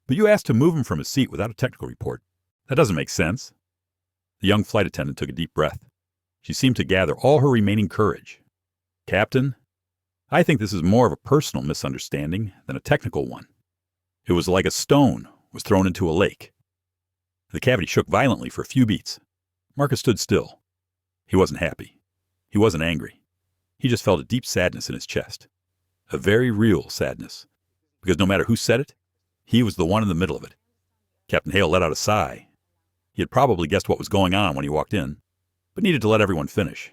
but you asked to move him from his seat without a technical report. That doesn't make sense." The young flight attendant took a deep breath. She seemed to gather all her remaining courage. "Captain, I think this is more of a personal misunderstanding than a technical one. It was like a stone was thrown into a lake." The cavity shook violently for a few beats. Marcus stood still. He wasn't happy. He wasn't angry. He just felt a deep sadness in his chest. A very real sadness. Because no matter who said it, he was the one in the middle of it. Captain Hale let out a sigh. He had probably guessed what was going on when he walked in, but needed to let everyone finish.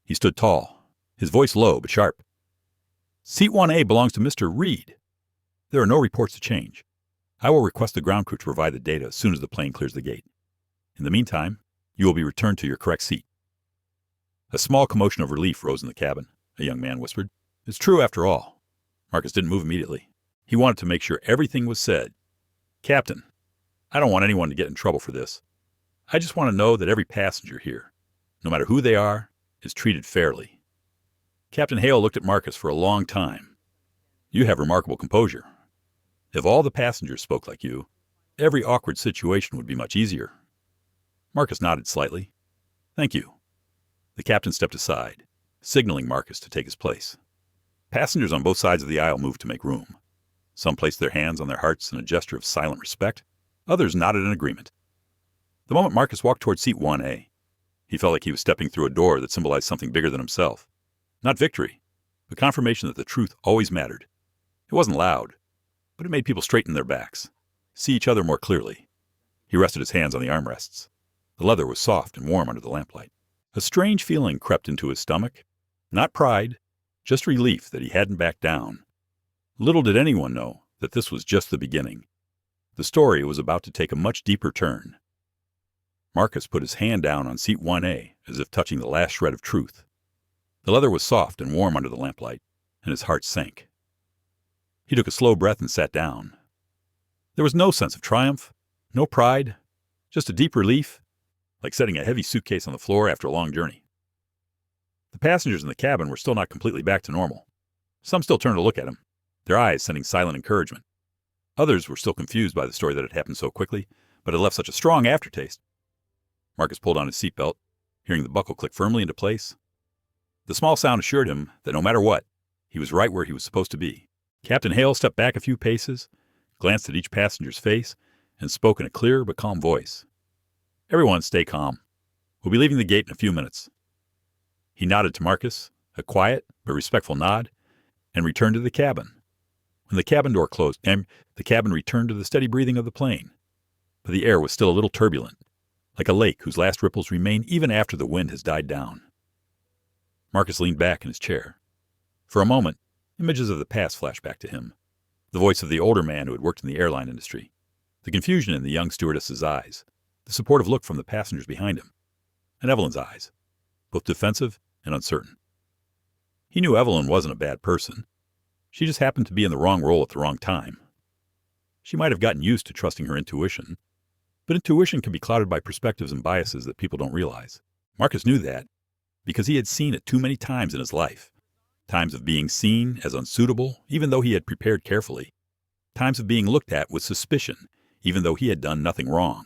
He stood tall, his voice low but sharp. "Seat 1A belongs to Mr. Reid. There are no reports to change. I will request the ground crew to provide the data as soon as the plane clears the gate. In the meantime, you will be returned to your correct seat." A small commotion of relief rose in the cabin, a young man whispered. "It's true after all." Marcus didn't move immediately. He wanted to make sure everything was said. "Captain, I don't want anyone to get in trouble for this. I just want to know that every passenger here, no matter who they are, is treated fairly." Captain Hale looked at Marcus for a long time. "You have remarkable composure. If all the passengers spoke like you, every awkward situation would be much easier." Marcus nodded slightly. "Thank you." The captain stepped aside, signaling Marcus to take his place. Passengers on both sides of the aisle moved to make room. Some placed their hands on their hearts in a gesture of silent respect. Others nodded in agreement. The moment Marcus walked toward seat 1A, he felt like he was stepping through a door that symbolized something bigger than himself. Not victory, but confirmation that the truth always mattered. It wasn't loud, but it made people straighten their backs, see each other more clearly. He rested his hands on the armrests. The leather was soft and warm under the lamplight. A strange feeling crept into his stomach. Not pride, just relief that he hadn't backed down. Little did anyone know that this was just the beginning. The story was about to take a much deeper turn. Marcus put his hand down on seat 1A as if touching the last shred of truth. The leather was soft and warm under the lamplight, and his heart sank. He took a slow breath and sat down. There was no sense of triumph, no pride, just a deep relief, like setting a heavy suitcase on the floor after a long journey. The passengers in the cabin were still not completely back to normal. Some still turned to look at him, their eyes sending silent encouragement. Others were still confused by the story that had happened so quickly, but had left such a strong aftertaste. Marcus pulled on his seatbelt, hearing the buckle click firmly into place. The small sound assured him that no matter what, he was right where he was supposed to be. Captain Hale stepped back a few paces, glanced at each passenger's face, and spoke in a clear but calm voice. "Everyone stay calm. We'll be leaving the gate in a few minutes." He nodded to Marcus, a quiet but respectful nod, and returned to the cabin. When the cabin door closed, the cabin returned to the steady breathing of the plane. but the air was still a little turbulent, like a lake whose last ripples remain even after the wind has died down. Marcus leaned back in his chair. For a moment, images of the past flashed back to him. The voice of the older man who had worked in the airline industry, the confusion in the young stewardess's eyes, the supportive look from the passengers behind him, and Evelyn's eyes, both defensive and uncertain. He knew Evelyn wasn't a bad person. She just happened to be in the wrong role at the wrong time. She might have gotten used to trusting her intuition, but intuition can be clouded by perspectives and biases that people don't realize. Marcus knew that because he had seen it too many times in his life. Times of being seen as unsuitable, even though he had prepared carefully. Times of being looked at with suspicion, even though he had done nothing wrong.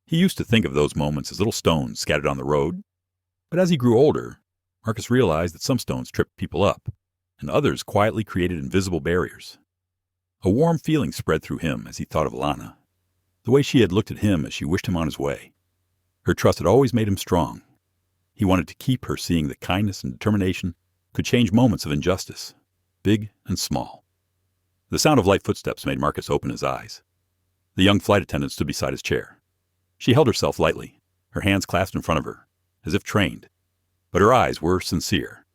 He used to think of those moments as little stones scattered on the road, but as he grew older, Marcus realized that some stones tripped people up, and others quietly created invisible barriers. A warm feeling spread through him as he thought of Lana, the way she had looked at him as she wished him on his way. Her trust had always made him strong. He wanted to keep her seeing that kindness and determination could change moments of injustice, big and small. The sound of light footsteps made Marcus open his eyes. The young flight attendant stood beside his chair. She held herself lightly, her hands clasped in front of her, as if trained, but her eyes were sincere.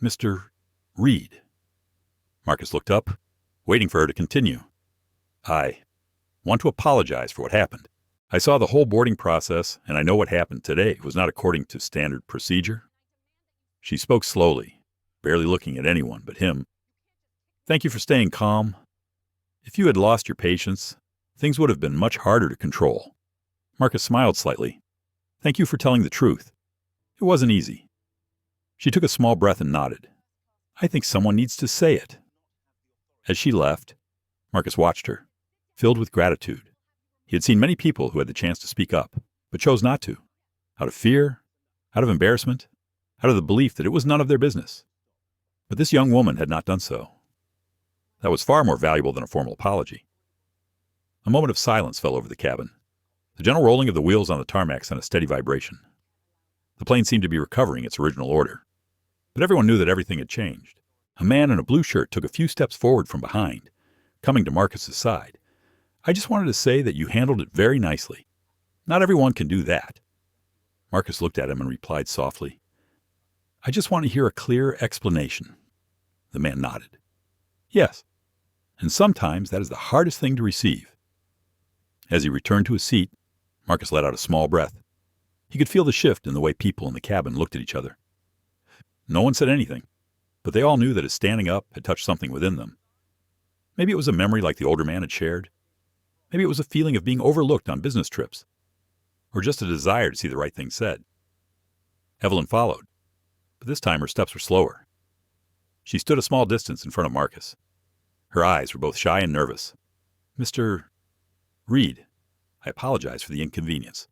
"Mr. Reid." Marcus looked up, waiting for her to continue. "I want to apologize for what happened. I saw the whole boarding process, and I know what happened today was not according to standard procedure." She spoke slowly, barely looking at anyone but him. "Thank you for staying calm. If you had lost your patience, things would have been much harder to control." Marcus smiled slightly. "Thank you for telling the truth. It wasn't easy." She took a small breath and nodded. "I think someone needs to say it." As she left, Marcus watched her, filled with gratitude. He had seen many people who had the chance to speak up, but chose not to, out of fear, out of embarrassment, out of the belief that it was none of their business. But this young woman had not done so. That was far more valuable than a formal apology. A moment of silence fell over the cabin. The gentle rolling of the wheels on the tarmac sent a steady vibration. The plane seemed to be recovering its original order. But everyone knew that everything had changed. A man in a blue shirt took a few steps forward from behind, coming to Marcus's side. "I just wanted to say that you handled it very nicely. Not everyone can do that." Marcus looked at him and replied softly, "I just want to hear a clear explanation." The man nodded. "Yes, and sometimes that is the hardest thing to receive." As he returned to his seat, Marcus let out a small breath. He could feel the shift in the way people in the cabin looked at each other. No one said anything, but they all knew that his standing up had touched something within them. Maybe it was a memory like the older man had shared. Maybe it was a feeling of being overlooked on business trips, or just a desire to see the right thing said. Evelyn followed, but this time her steps were slower. She stood a small distance in front of Marcus. Her eyes were both shy and nervous. "Mr. Reid, I apologize for the inconvenience."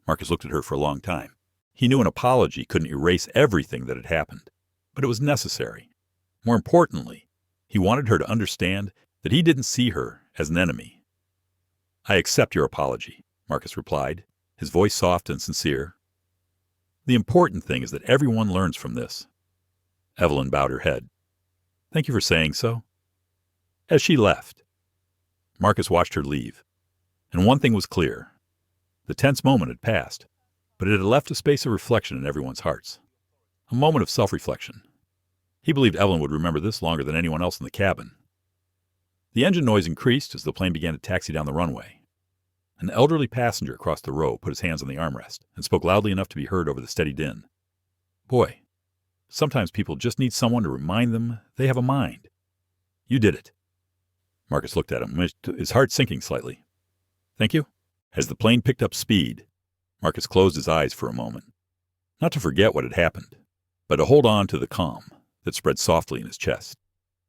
Marcus looked at her for a long time. He knew an apology couldn't erase everything that had happened, but it was necessary. More importantly, he wanted her to understand that he didn't see her as an enemy. "I accept your apology," Marcus replied, his voice soft and sincere. "The important thing is that everyone learns from this." Evelyn bowed her head. "Thank you for saying so." As she left, Marcus watched her leave, and one thing was clear. The tense moment had passed, but it had left a space of reflection in everyone's hearts. A moment of self-reflection. He believed Evelyn would remember this longer than anyone else in the cabin. The engine noise increased as the plane began to taxi down the runway. An elderly passenger across the row put his hands on the armrest and spoke loudly enough to be heard over the steady din. "Boy, sometimes people just need someone to remind them they have a mind. You did it." Marcus looked at him, his heart sinking slightly. "Thank you." As the plane picked up speed, Marcus closed his eyes for a moment, not to forget what had happened, but to hold on to the calm that spread softly in his chest,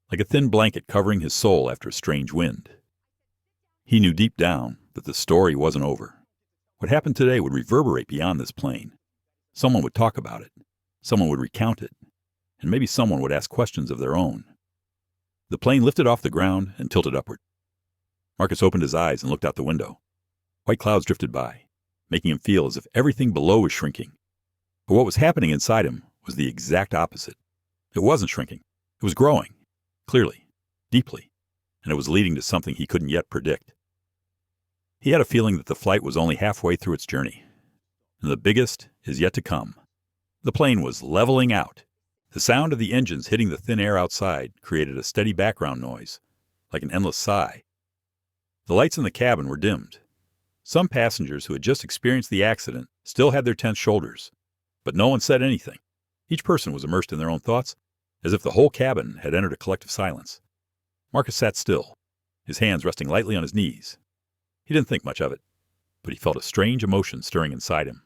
like a thin blanket covering his soul after a strange wind. He knew deep down that the story wasn't over. What happened today would reverberate beyond this plane. Someone would talk about it, someone would recount it, and maybe someone would ask questions of their own. The plane lifted off the ground and tilted upward. Marcus opened his eyes and looked out the window. White clouds drifted by, making him feel as if everything below was shrinking. But what was happening inside him was the exact opposite. It wasn't shrinking. It was growing, clearly, deeply, and it was leading to something he couldn't yet predict. He had a feeling that the flight was only halfway through its journey, and the biggest is yet to come. The plane was leveling out. The sound of the engines hitting the thin air outside created a steady background noise, like an endless sigh. The lights in the cabin were dimmed. Some passengers who had just experienced the accident still had their tense shoulders, but no one said anything. Each person was immersed in their own thoughts, as if the whole cabin had entered a collective silence. Marcus sat still, his hands resting lightly on his knees. He didn't think much of it, but he felt a strange emotion stirring inside him.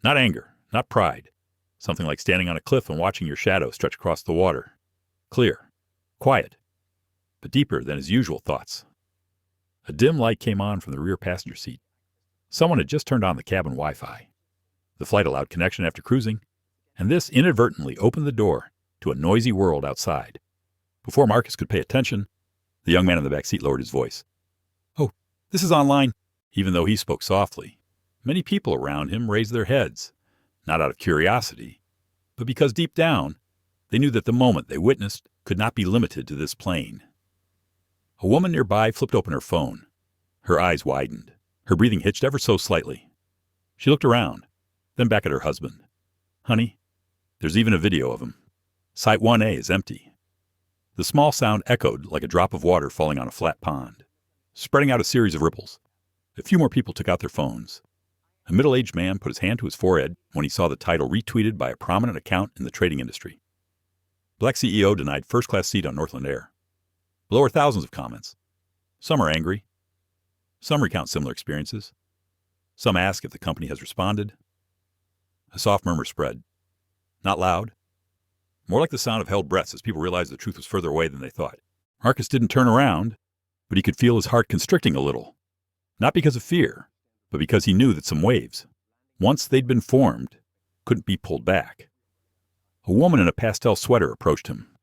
Not anger, not pride. Something like standing on a cliff and watching your shadow stretch across the water. Clear, quiet, but deeper than his usual thoughts. A dim light came on from the rear passenger seat. Someone had just turned on the cabin Wi-Fi. The flight allowed connection after cruising, and this inadvertently opened the door to a noisy world outside. Before Marcus could pay attention, the young man in the back seat lowered his voice. "Oh, this is online." Even though he spoke softly, many people around him raised their heads, not out of curiosity, but because deep down, they knew that the moment they witnessed could not be limited to this plane. A woman nearby flipped open her phone. Her eyes widened. Her breathing hitched ever so slightly. She looked around, then back at her husband. "Honey, there's even a video of him. Site 1A is empty." The small sound echoed like a drop of water falling on a flat pond, spreading out a series of ripples. A few more people took out their phones. A middle-aged man put his hand to his forehead when he saw the title retweeted by a prominent account in the trading industry. Black CEO denied first-class seat on Northland Air. Below are thousands of comments. Some are angry. Some recount similar experiences. Some ask if the company has responded. A soft murmur spread. Not loud. More like the sound of held breaths as people realized the truth was further away than they thought. Marcus didn't turn around, but he could feel his heart constricting a little. Not because of fear, but because he knew that some waves, once they'd been formed, couldn't be pulled back. A woman in a pastel sweater approached him.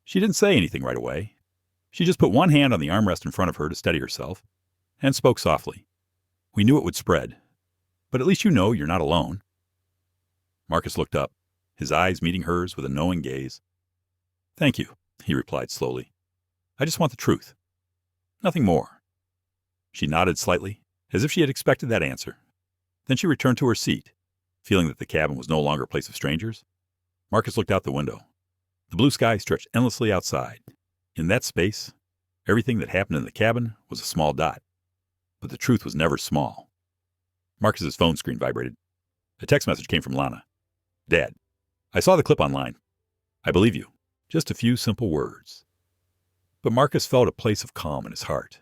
She didn't say anything right away. She just put one hand on the armrest in front of her to steady herself, and spoke softly. "We knew it would spread, but at least you know you're not alone." Marcus looked up, his eyes meeting hers with a knowing gaze. "Thank you," he replied slowly. "I just want the truth. Nothing more." She nodded slightly, as if she had expected that answer. Then she returned to her seat, feeling that the cabin was no longer a place of strangers. Marcus looked out the window. The blue sky stretched endlessly outside. In that space, everything that happened in the cabin was a small dot. But the truth was never small. Marcus's phone screen vibrated. A text message came from Lana. "Dad, I saw the clip online. I believe you. Just a few simple words." But Marcus felt a place of calm in his heart.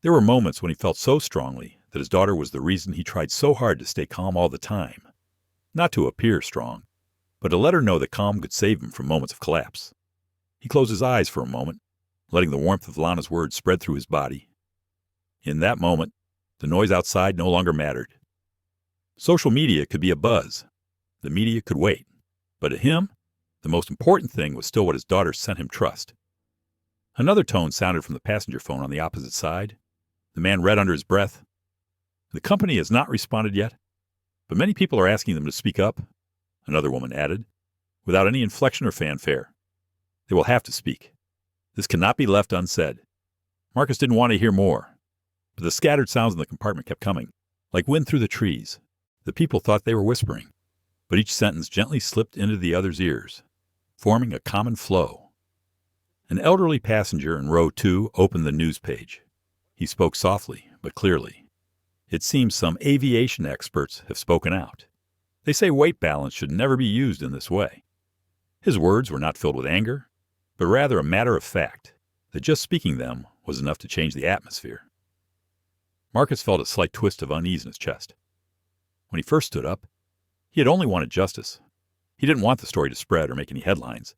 There were moments when he felt so strongly that his daughter was the reason he tried so hard to stay calm all the time. Not to appear strong, but to let her know that calm could save him from moments of collapse. He closed his eyes for a moment, letting the warmth of Lana's words spread through his body. In that moment, the noise outside no longer mattered. Social media could be a buzz. The media could wait. But to him, the most important thing was still what his daughter sent him trust. Another tone sounded from the passenger phone on the opposite side. The man read under his breath. "The company has not responded yet, but many people are asking them to speak up," another woman added, without any inflection or fanfare. "They will have to speak. This cannot be left unsaid." Marcus didn't want to hear more, but the scattered sounds in the compartment kept coming, like wind through the trees. The people thought they were whispering, but each sentence gently slipped into the other's ears, forming a common flow. An elderly passenger in row 2 opened the news page. He spoke softly, but clearly. "It seems some aviation experts have spoken out. They say weight balance should never be used in this way." His words were not filled with anger, but rather a matter of fact, that just speaking them was enough to change the atmosphere. Marcus felt a slight twist of unease in his chest. When he first stood up, he had only wanted justice. He didn't want the story to spread or make any headlines,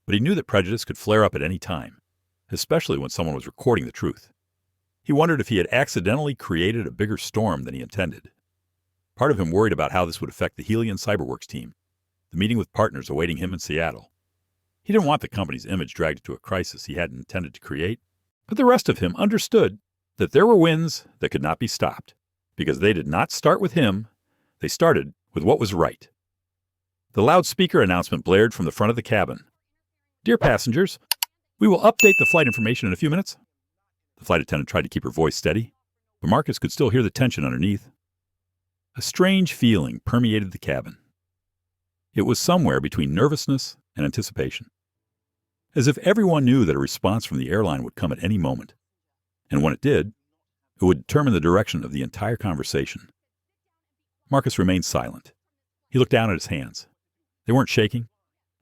but he knew that prejudice could flare up at any time, especially when someone was recording the truth. He wondered if he had accidentally created a bigger storm than he intended. Part of him worried about how this would affect the Helion Cyberworks team, the meeting with partners awaiting him in Seattle. He didn't want the company's image dragged into a crisis he hadn't intended to create, but the rest of him understood that there were winds that could not be stopped, because they did not start with him, they started with what was right. The loudspeaker announcement blared from the front of the cabin. "Dear passengers, we will update the flight information in a few minutes." The flight attendant tried to keep her voice steady. but Marcus could still hear the tension underneath. A strange feeling permeated the cabin. It was somewhere between nervousness and anticipation, as if everyone knew that a response from the airline would come at any moment, and when it did, it would determine the direction of the entire conversation. Marcus remained silent. He looked down at his hands. They weren't shaking,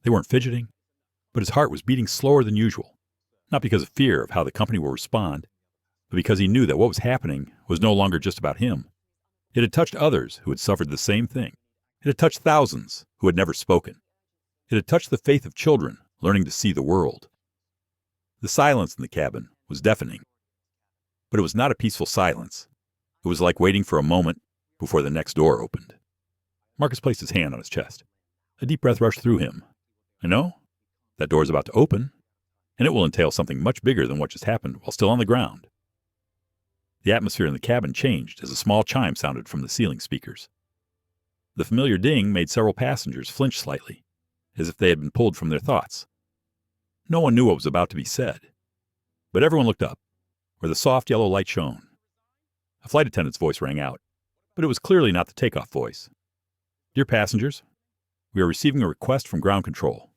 they weren't fidgeting, but his heart was beating slower than usual, not because of fear of how the company will respond, but because he knew that what was happening was no longer just about him. It had touched others who had suffered the same thing. It had touched thousands who had never spoken. It had touched the faith of children learning to see the world. The silence in the cabin was deafening, but it was not a peaceful silence. It was like waiting for a moment before the next door opened. Marcus placed his hand on his chest. A deep breath rushed through him. I know. That door is about to open, and it will entail something much bigger than what just happened while still on the ground. The atmosphere in the cabin changed as a small chime sounded from the ceiling speakers. The familiar ding made several passengers flinch slightly, as if they had been pulled from their thoughts. No one knew what was about to be said, but everyone looked up, where the soft yellow light shone. A flight attendant's voice rang out, but it was clearly not the takeoff voice. Dear passengers, we are receiving a request from ground control.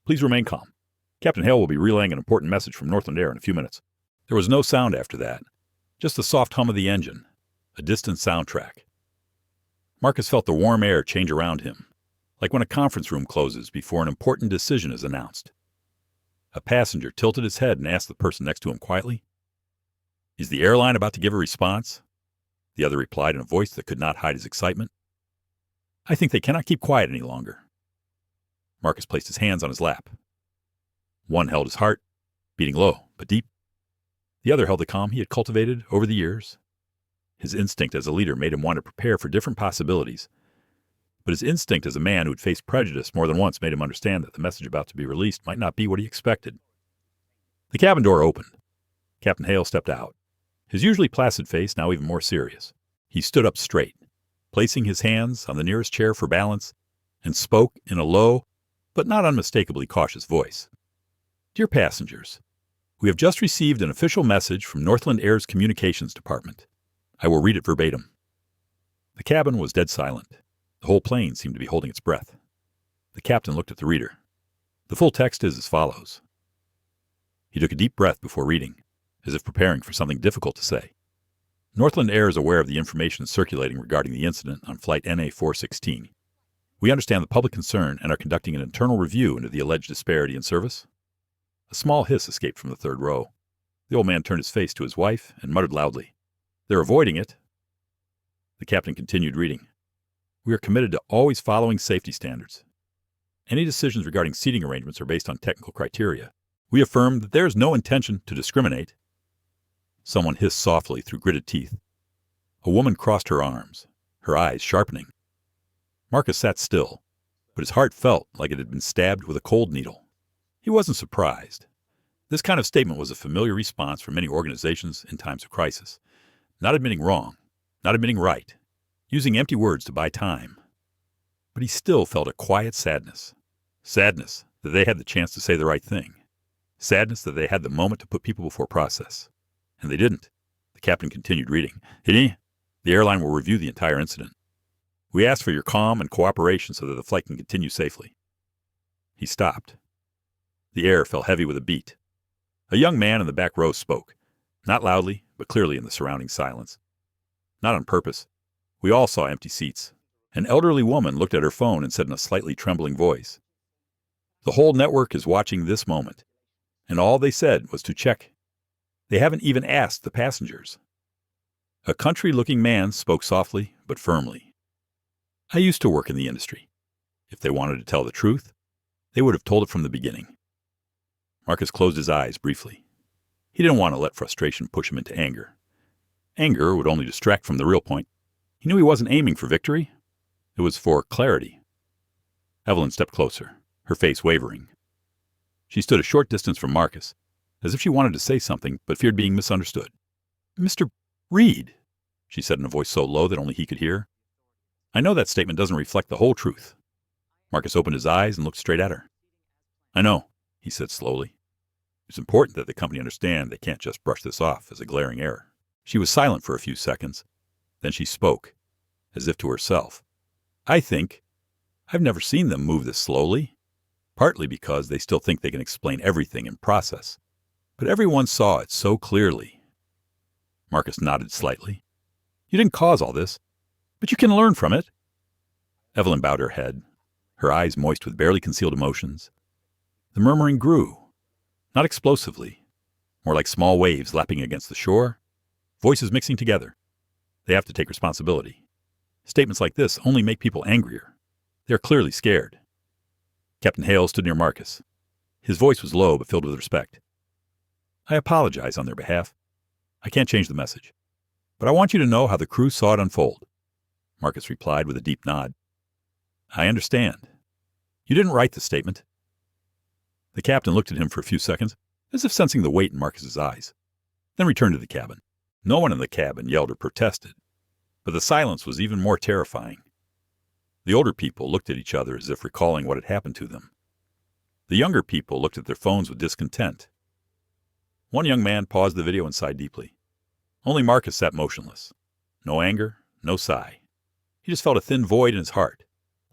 Please remain calm. Captain Hale will be relaying an important message from Northland Air in a few minutes. There was no sound after that, just the soft hum of the engine, a distant soundtrack. Marcus felt the warm air change around him, like when a conference room closes before an important decision is announced. A passenger tilted his head and asked the person next to him quietly, Is the airline about to give a response? The other replied in a voice that could not hide his excitement, I think they cannot keep quiet any longer. Marcus placed his hands on his lap. One held his heart, beating low but deep. The other held the calm he had cultivated over the years. His instinct as a leader made him want to prepare for different possibilities, but his instinct as a man who had faced prejudice more than once made him understand that the message about to be released might not be what he expected. The cabin door opened. Captain Hale stepped out, his usually placid face now even more serious. He stood up straight, placing his hands on the nearest chair for balance, and spoke in a low, but not unmistakably cautious voice. Dear passengers, we have just received an official message from Northland Air's Communications Department. I will read it verbatim. The cabin was dead silent. The whole plane seemed to be holding its breath. The captain looked at the reader. The full text is as follows. He took a deep breath before reading, as if preparing for something difficult to say. Northland Air is aware of the information circulating regarding the incident on Flight NA-416. We understand the public concern and are conducting an internal review into the alleged disparity in service. A small hiss escaped from the third row. The old man turned his face to his wife and muttered loudly, They're avoiding it. The captain continued reading. We are committed to always following safety standards. Any decisions regarding seating arrangements are based on technical criteria. We affirm that there is no intention to discriminate. Someone hissed softly through gritted teeth. A woman crossed her arms, her eyes sharpening. Marcus sat still, but his heart felt like it had been stabbed with a cold needle. He wasn't surprised. This kind of statement was a familiar response from many organizations in times of crisis. Not admitting wrong, not admitting right, using empty words to buy time. But he still felt a quiet sadness. Sadness that they had the chance to say the right thing. Sadness that they had the moment to put people before process. And they didn't. The captain continued reading. The airline will review the entire incident. We ask for your calm and cooperation so that the flight can continue safely. He stopped. The air fell heavy with a beat. A young man in the back row spoke, not loudly, but clearly in the surrounding silence. Not on purpose. We all saw empty seats. An elderly woman looked at her phone and said in a slightly trembling voice, The whole network is watching this moment, and all they said was to check. They haven't even asked the passengers. A country-looking man spoke softly but firmly. I used to work in the industry. If they wanted to tell the truth, they would have told it from the beginning. Marcus closed his eyes briefly. He didn't want to let frustration push him into anger. Anger would only distract from the real point. He knew he wasn't aiming for victory. It was for clarity. Evelyn stepped closer, her face wavering. She stood a short distance from Marcus, as if she wanted to say something but feared being misunderstood. Mr. Reid, she said in a voice so low that only he could hear. I know that statement doesn't reflect the whole truth. Marcus opened his eyes and looked straight at her. I know, he said slowly. It's important that the company understand they can't just brush this off as a glaring error. She was silent for a few seconds. Then she spoke, as if to herself. I've never seen them move this slowly, partly because they still think they can explain everything in process. But everyone saw it so clearly. Marcus nodded slightly. You didn't cause all this, but you can learn from it. Evelyn bowed her head, her eyes moist with barely concealed emotions. The murmuring grew, not explosively, more like small waves lapping against the shore, voices mixing together. They have to take responsibility. Statements like this only make people angrier. They are clearly scared. Captain Hale stood near Marcus. His voice was low but filled with respect. I apologize on their behalf. I can't change the message. But I want you to know how the crew saw it unfold. Marcus replied with a deep nod. I understand. You didn't write the statement. The captain looked at him for a few seconds, as if sensing the weight in Marcus's eyes, then returned to the cabin. No one in the cabin yelled or protested, but the silence was even more terrifying. The older people looked at each other as if recalling what had happened to them. The younger people looked at their phones with discontent. One young man paused the video and sighed deeply. Only Marcus sat motionless. No anger, no sigh. He just felt a thin void in his heart,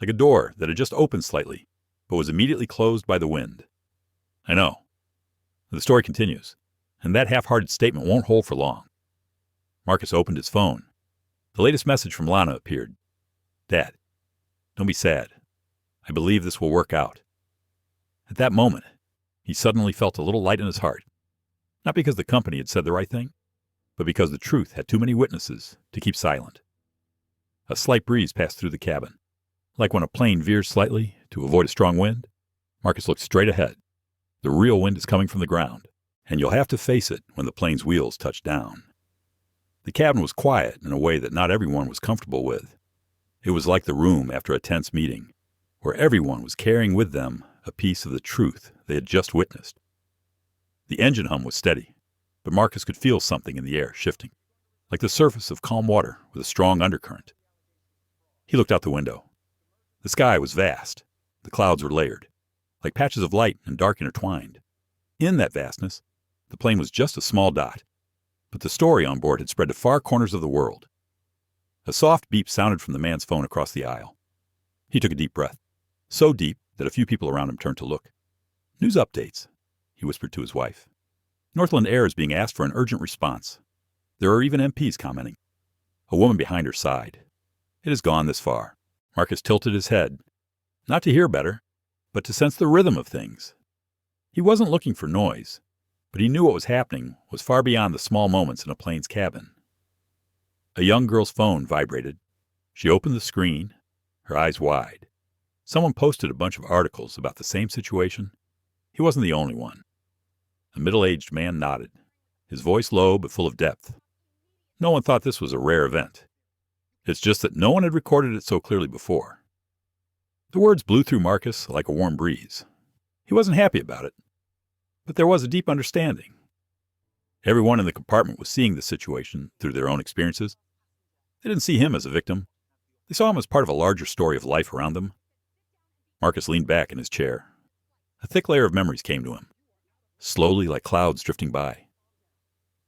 like a door that had just opened slightly, but was immediately closed by the wind. I know. The story continues, and that half-hearted statement won't hold for long. Marcus opened his phone. The latest message from Lana appeared. Dad, don't be sad. I believe this will work out. At that moment, he suddenly felt a little light in his heart, not because the company had said the right thing, but because the truth had too many witnesses to keep silent. A slight breeze passed through the cabin. Like when a plane veers slightly to avoid a strong wind, Marcus looked straight ahead. The real wind is coming from the ground, and you'll have to face it when the plane's wheels touch down. The cabin was quiet in a way that not everyone was comfortable with. It was like the room after a tense meeting, where everyone was carrying with them a piece of the truth they had just witnessed. The engine hum was steady, but Marcus could feel something in the air shifting, like the surface of calm water with a strong undercurrent. He looked out the window. The sky was vast. The clouds were layered, like patches of light and dark intertwined. In that vastness, the plane was just a small dot, but the story on board had spread to far corners of the world. A soft beep sounded from the man's phone across the aisle. He took a deep breath, so deep that a few people around him turned to look. News updates, he whispered to his wife. Northland Air is being asked for an urgent response. There are even MPs commenting. A woman behind her sighed. It has gone this far. Marcus tilted his head, not to hear better, but to sense the rhythm of things. He wasn't looking for noise, but he knew what was happening was far beyond the small moments in a plane's cabin. A young girl's phone vibrated. She opened the screen, her eyes wide. Someone posted a bunch of articles about the same situation. He wasn't the only one. A middle-aged man nodded, his voice low but full of depth. No one thought this was a rare event. It's just that no one had recorded it so clearly before. The words blew through Marcus like a warm breeze. He wasn't happy about it, but there was a deep understanding. Everyone in the compartment was seeing the situation through their own experiences. They didn't see him as a victim. They saw him as part of a larger story of life around them. Marcus leaned back in his chair. A thick layer of memories came to him, slowly like clouds drifting by.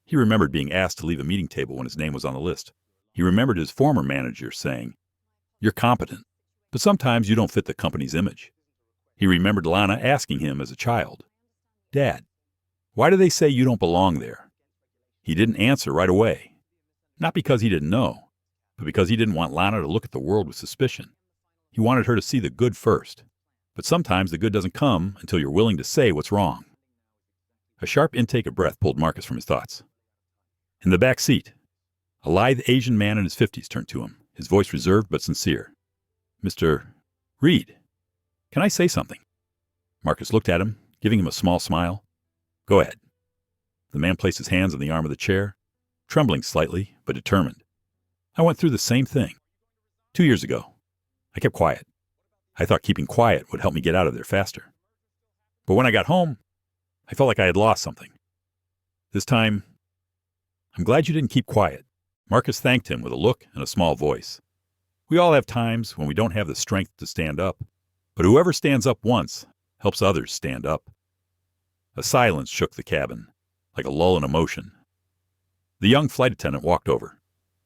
He remembered being asked to leave a meeting table when his name was on the list. He remembered his former manager saying, "You're competent, but sometimes you don't fit the company's image." He remembered Lana asking him as a child, "Dad, why do they say you don't belong there?" He didn't answer right away, not because he didn't know, but because he didn't want Lana to look at the world with suspicion. He wanted her to see the good first, but sometimes the good doesn't come until you're willing to say what's wrong. A sharp intake of breath pulled Marcus from his thoughts. In the back seat, a lithe Asian man in his 50s turned to him, his voice reserved but sincere. "Mr. Reid, can I say something?" Marcus looked at him, giving him a small smile. "Go ahead." The man placed his hands on the arm of the chair, trembling slightly but determined. "I went through the same thing. 2 years ago. I kept quiet. I thought keeping quiet would help me get out of there faster. But when I got home, I felt like I had lost something. This time, I'm glad you didn't keep quiet." Marcus thanked him with a look and a small voice. We all have times when we don't have the strength to stand up, but whoever stands up once helps others stand up. A silence shook the cabin, like a lull in emotion. The young flight attendant walked over.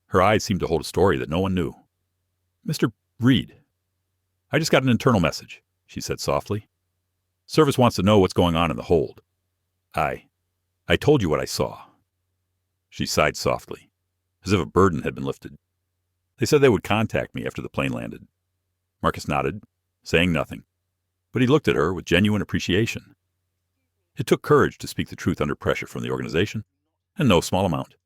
Her eyes seemed to hold a story that no one knew. "Mr. Reid, I just got an internal message," she said softly. "Service wants to know what's going on in the hold. I told you what I saw." She sighed softly, as if a burden had been lifted. "They said they would contact me after the plane landed." Marcus nodded, saying nothing, but he looked at her with genuine appreciation. It took courage to speak the truth under pressure from the organization, and no small amount.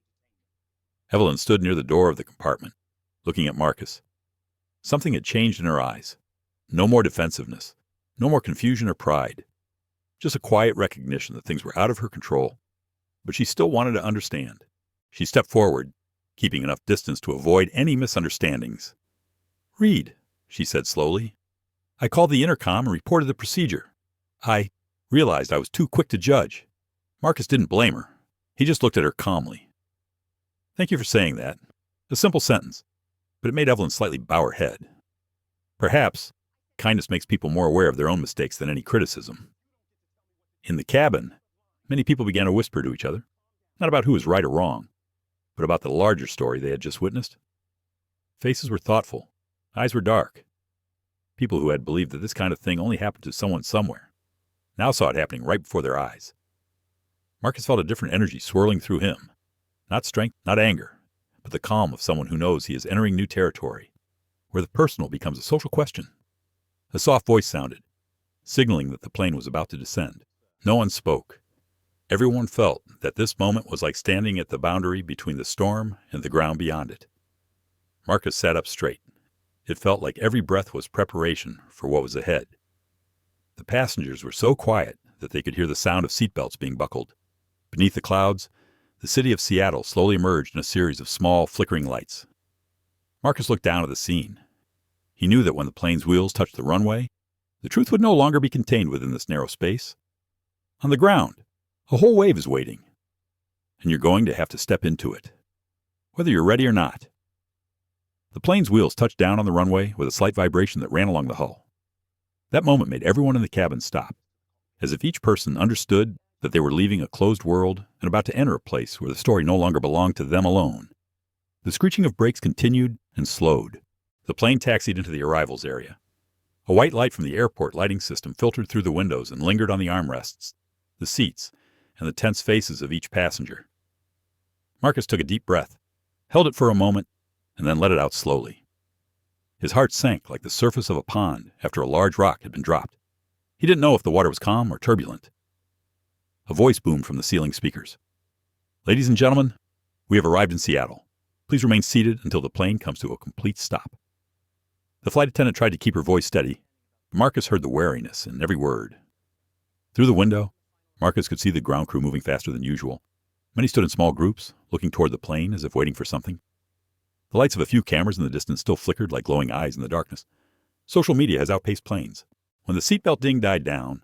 Evelyn stood near the door of the compartment, looking at Marcus. Something had changed in her eyes. No more defensiveness, no more confusion or pride. Just a quiet recognition that things were out of her control. But she still wanted to understand. She stepped forward, keeping enough distance to avoid any misunderstandings. "Reid," she said slowly, "I called the intercom and reported the procedure. I realized I was too quick to judge." Marcus didn't blame her. He just looked at her calmly. "Thank you for saying that." A simple sentence, but it made Evelyn slightly bow her head. Perhaps kindness makes people more aware of their own mistakes than any criticism. In the cabin, many people began to whisper to each other, not about who was right or wrong, but about the larger story they had just witnessed. Faces were thoughtful, eyes were dark. People who had believed that this kind of thing only happened to someone somewhere now saw it happening right before their eyes. Marcus felt a different energy swirling through him. Not strength, not anger, but the calm of someone who knows he is entering new territory, where the personal becomes a social question. A soft voice sounded, signaling that the plane was about to descend. No one spoke. Everyone felt that this moment was like standing at the boundary between the storm and the ground beyond it. Marcus sat up straight. It felt like every breath was preparation for what was ahead. The passengers were so quiet that they could hear the sound of seatbelts being buckled. Beneath the clouds, the city of Seattle slowly emerged in a series of small, flickering lights. Marcus looked down at the scene. He knew that when the plane's wheels touched the runway, the truth would no longer be contained within this narrow space. On the ground, a whole wave is waiting, and you're going to have to step into it, whether you're ready or not. The plane's wheels touched down on the runway with a slight vibration that ran along the hull. That moment made everyone in the cabin stop, as if each person understood that they were leaving a closed world and about to enter a place where the story no longer belonged to them alone. The screeching of brakes continued and slowed. The plane taxied into the arrivals area. A white light from the airport lighting system filtered through the windows and lingered on the armrests, the seats, and the tense faces of each passenger. Marcus took a deep breath, held it for a moment, and then let it out slowly. His heart sank like the surface of a pond after a large rock had been dropped. He didn't know if the water was calm or turbulent. A voice boomed from the ceiling speakers. "Ladies and gentlemen, we have arrived in Seattle. Please remain seated until the plane comes to a complete stop." The flight attendant tried to keep her voice steady, but Marcus heard the wariness in every word. Through the window, Marcus could see the ground crew moving faster than usual. Many stood in small groups, looking toward the plane as if waiting for something. The lights of a few cameras in the distance still flickered like glowing eyes in the darkness. Social media has outpaced planes. When the seatbelt ding died down,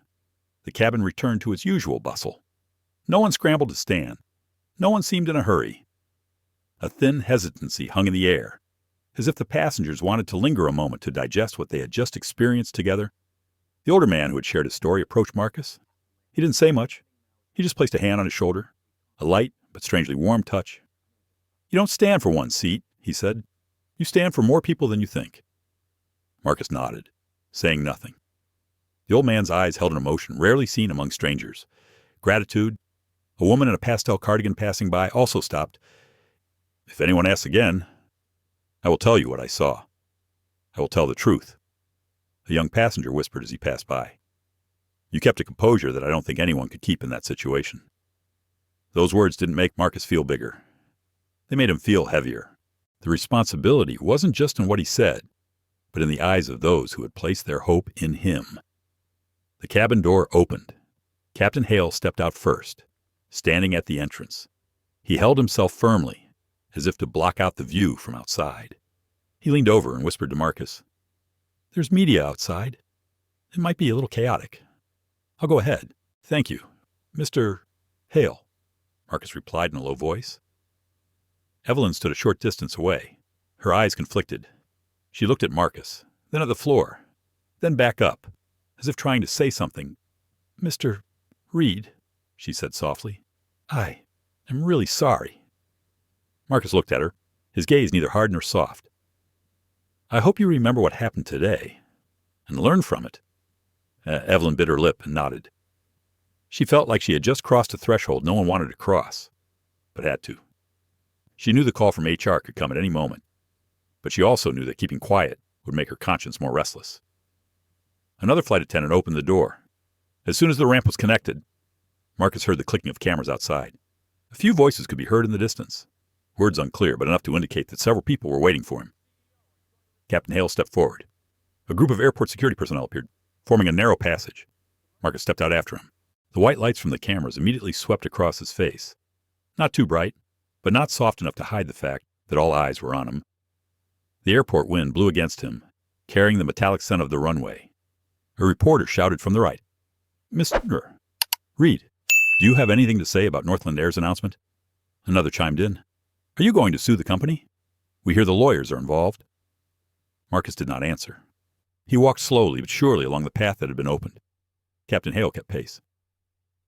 the cabin returned to its usual bustle. No one scrambled to stand. No one seemed in a hurry. A thin hesitancy hung in the air, as if the passengers wanted to linger a moment to digest what they had just experienced together. The older man who had shared his story approached Marcus. He didn't say much. He just placed a hand on his shoulder, a light but strangely warm touch. "You don't stand for one seat," he said. "You stand for more people than you think." Marcus nodded, saying nothing. The old man's eyes held an emotion rarely seen among strangers. Gratitude. A woman in a pastel cardigan passing by also stopped. "If anyone asks again, I will tell you what I saw. I will tell the truth," a young passenger whispered as he passed by. "You kept a composure that I don't think anyone could keep in that situation." Those words didn't make Marcus feel bigger. They made him feel heavier. The responsibility wasn't just in what he said, but in the eyes of those who had placed their hope in him. The cabin door opened. Captain Hale stepped out first, standing at the entrance. He held himself firmly, as if to block out the view from outside. He leaned over and whispered to Marcus, "There's media outside. It might be a little chaotic. I'll go ahead. Thank you. Mr. Hale," Marcus replied in a low voice. Evelyn stood a short distance away, her eyes conflicted. She looked at Marcus, then at the floor, then back up, as if trying to say something. "Mr. Reid," she said softly, "I am really sorry." Marcus looked at her, his gaze neither hard nor soft. "I hope you remember what happened today and learn from it." Evelyn bit her lip and nodded. She felt like she had just crossed a threshold no one wanted to cross, but had to. She knew the call from HR could come at any moment, but she also knew that keeping quiet would make her conscience more restless. Another flight attendant opened the door. As soon as the ramp was connected, Marcus heard the clicking of cameras outside. A few voices could be heard in the distance, words unclear, but enough to indicate that several people were waiting for him. Captain Hale stepped forward. A group of airport security personnel appeared, forming a narrow passage. Marcus stepped out after him. The white lights from the cameras immediately swept across his face. Not too bright, but not soft enough to hide the fact that all eyes were on him. The airport wind blew against him, carrying the metallic scent of the runway. A reporter shouted from the right, "Mr. Reid, do you have anything to say about Northland Air's announcement?" Another chimed in, "Are you going to sue the company? We hear the lawyers are involved." Marcus did not answer. He walked slowly but surely along the path that had been opened. Captain Hale kept pace.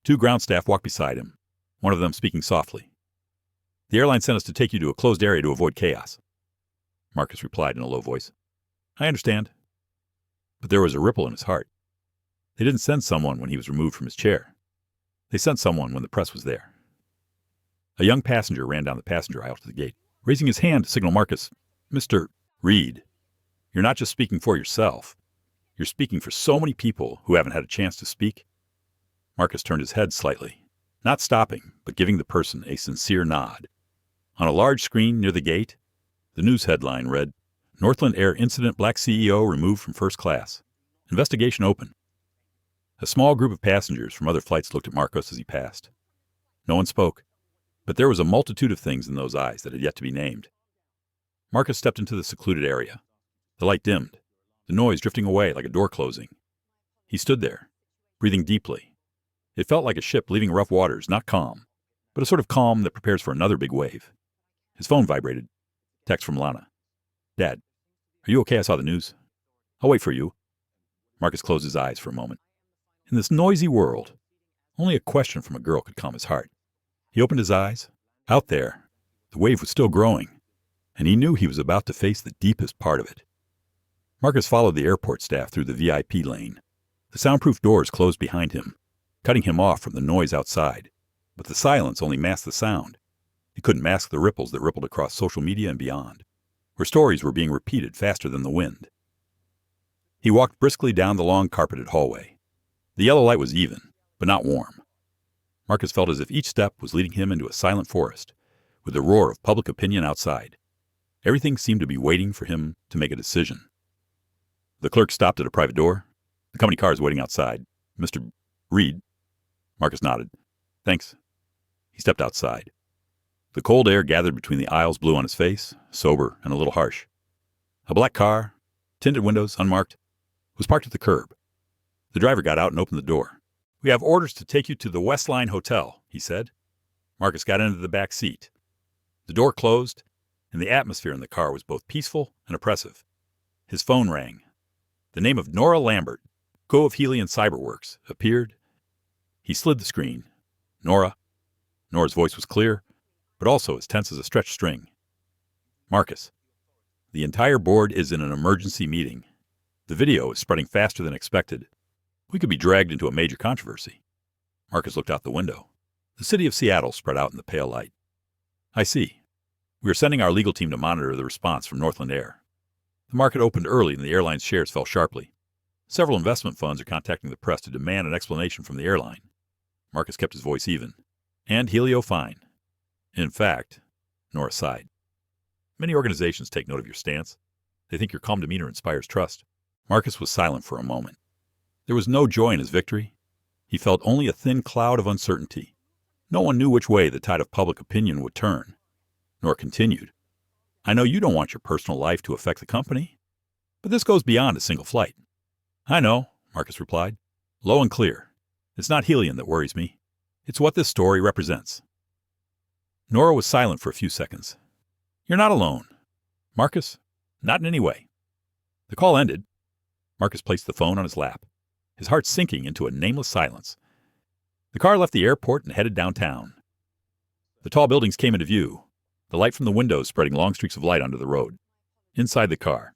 Two ground staff walked beside him, one of them speaking softly. "The airline sent us to take you to a closed area to avoid chaos." Marcus replied in a low voice, "I understand." But there was a ripple in his heart. They didn't send someone when he was removed from his chair. They sent someone when the press was there. A young passenger ran down the passenger aisle to the gate, raising his hand to signal Marcus, "Mr. Reid, you're not just speaking for yourself. You're speaking for so many people who haven't had a chance to speak." Marcus turned his head slightly, not stopping, but giving the person a sincere nod. On a large screen near the gate, the news headline read, "Northland Air Incident, Black CEO Removed from First Class. Investigation Open." A small group of passengers from other flights looked at Marcus as he passed. No one spoke, but there was a multitude of things in those eyes that had yet to be named. Marcus stepped into the secluded area. The light dimmed, the noise drifting away like a door closing. He stood there, breathing deeply. It felt like a ship leaving rough waters, not calm, but a sort of calm that prepares for another big wave. His phone vibrated. Text from Lana. "Dad, are you okay? I saw the news. I'll wait for you." Marcus closed his eyes for a moment. In this noisy world, only a question from a girl could calm his heart. He opened his eyes. Out there, the wave was still growing, and he knew he was about to face the deepest part of it. Marcus followed the airport staff through the VIP lane. The soundproof doors closed behind him, cutting him off from the noise outside. But the silence only masked the sound. It couldn't mask the ripples that rippled across social media and beyond, where stories were being repeated faster than the wind. He walked briskly down the long carpeted hallway. The yellow light was even, but not warm. Marcus felt as if each step was leading him into a silent forest, with the roar of public opinion outside. Everything seemed to be waiting for him to make a decision. The clerk stopped at a private door. "The company car is waiting outside. Mr. Reid." Marcus nodded. "Thanks." He stepped outside. The cold air gathered between the aisles blew on his face, sober and a little harsh. A black car, tinted windows, unmarked, was parked at the curb. The driver got out and opened the door. "We have orders to take you to the West Line Hotel," he said. Marcus got into the back seat. The door closed, and the atmosphere in the car was both peaceful and oppressive. His phone rang. The name of Nora Lambert, co of Healy and Cyberworks, appeared. He slid the screen. "Nora." Nora's voice was clear, but also as tense as a stretched string. "Marcus, the entire board is in an emergency meeting. The video is spreading faster than expected. We could be dragged into a major controversy." Marcus looked out the window. The city of Seattle spread out in the pale light. "I see. We are sending our legal team to monitor the response from Northland Air." The market opened early and the airline's shares fell sharply. Several investment funds are contacting the press to demand an explanation from the airline. Marcus kept his voice even. "And Helio fine." "In fact," Nora sighed. "Many organizations take note of your stance. They think your calm demeanor inspires trust." Marcus was silent for a moment. There was no joy in his victory. He felt only a thin cloud of uncertainty. No one knew which way the tide of public opinion would turn. Nora continued, "I know you don't want your personal life to affect the company, but this goes beyond a single flight." "I know," Marcus replied, low and clear. "It's not helium that worries me. It's what this story represents." Nora was silent for a few seconds. "You're not alone, Marcus. Not in any way." The call ended. Marcus placed the phone on his lap, his heart sinking into a nameless silence. The car left the airport and headed downtown. The tall buildings came into view. the light from the windows spreading long streaks of light onto the road. Inside the car,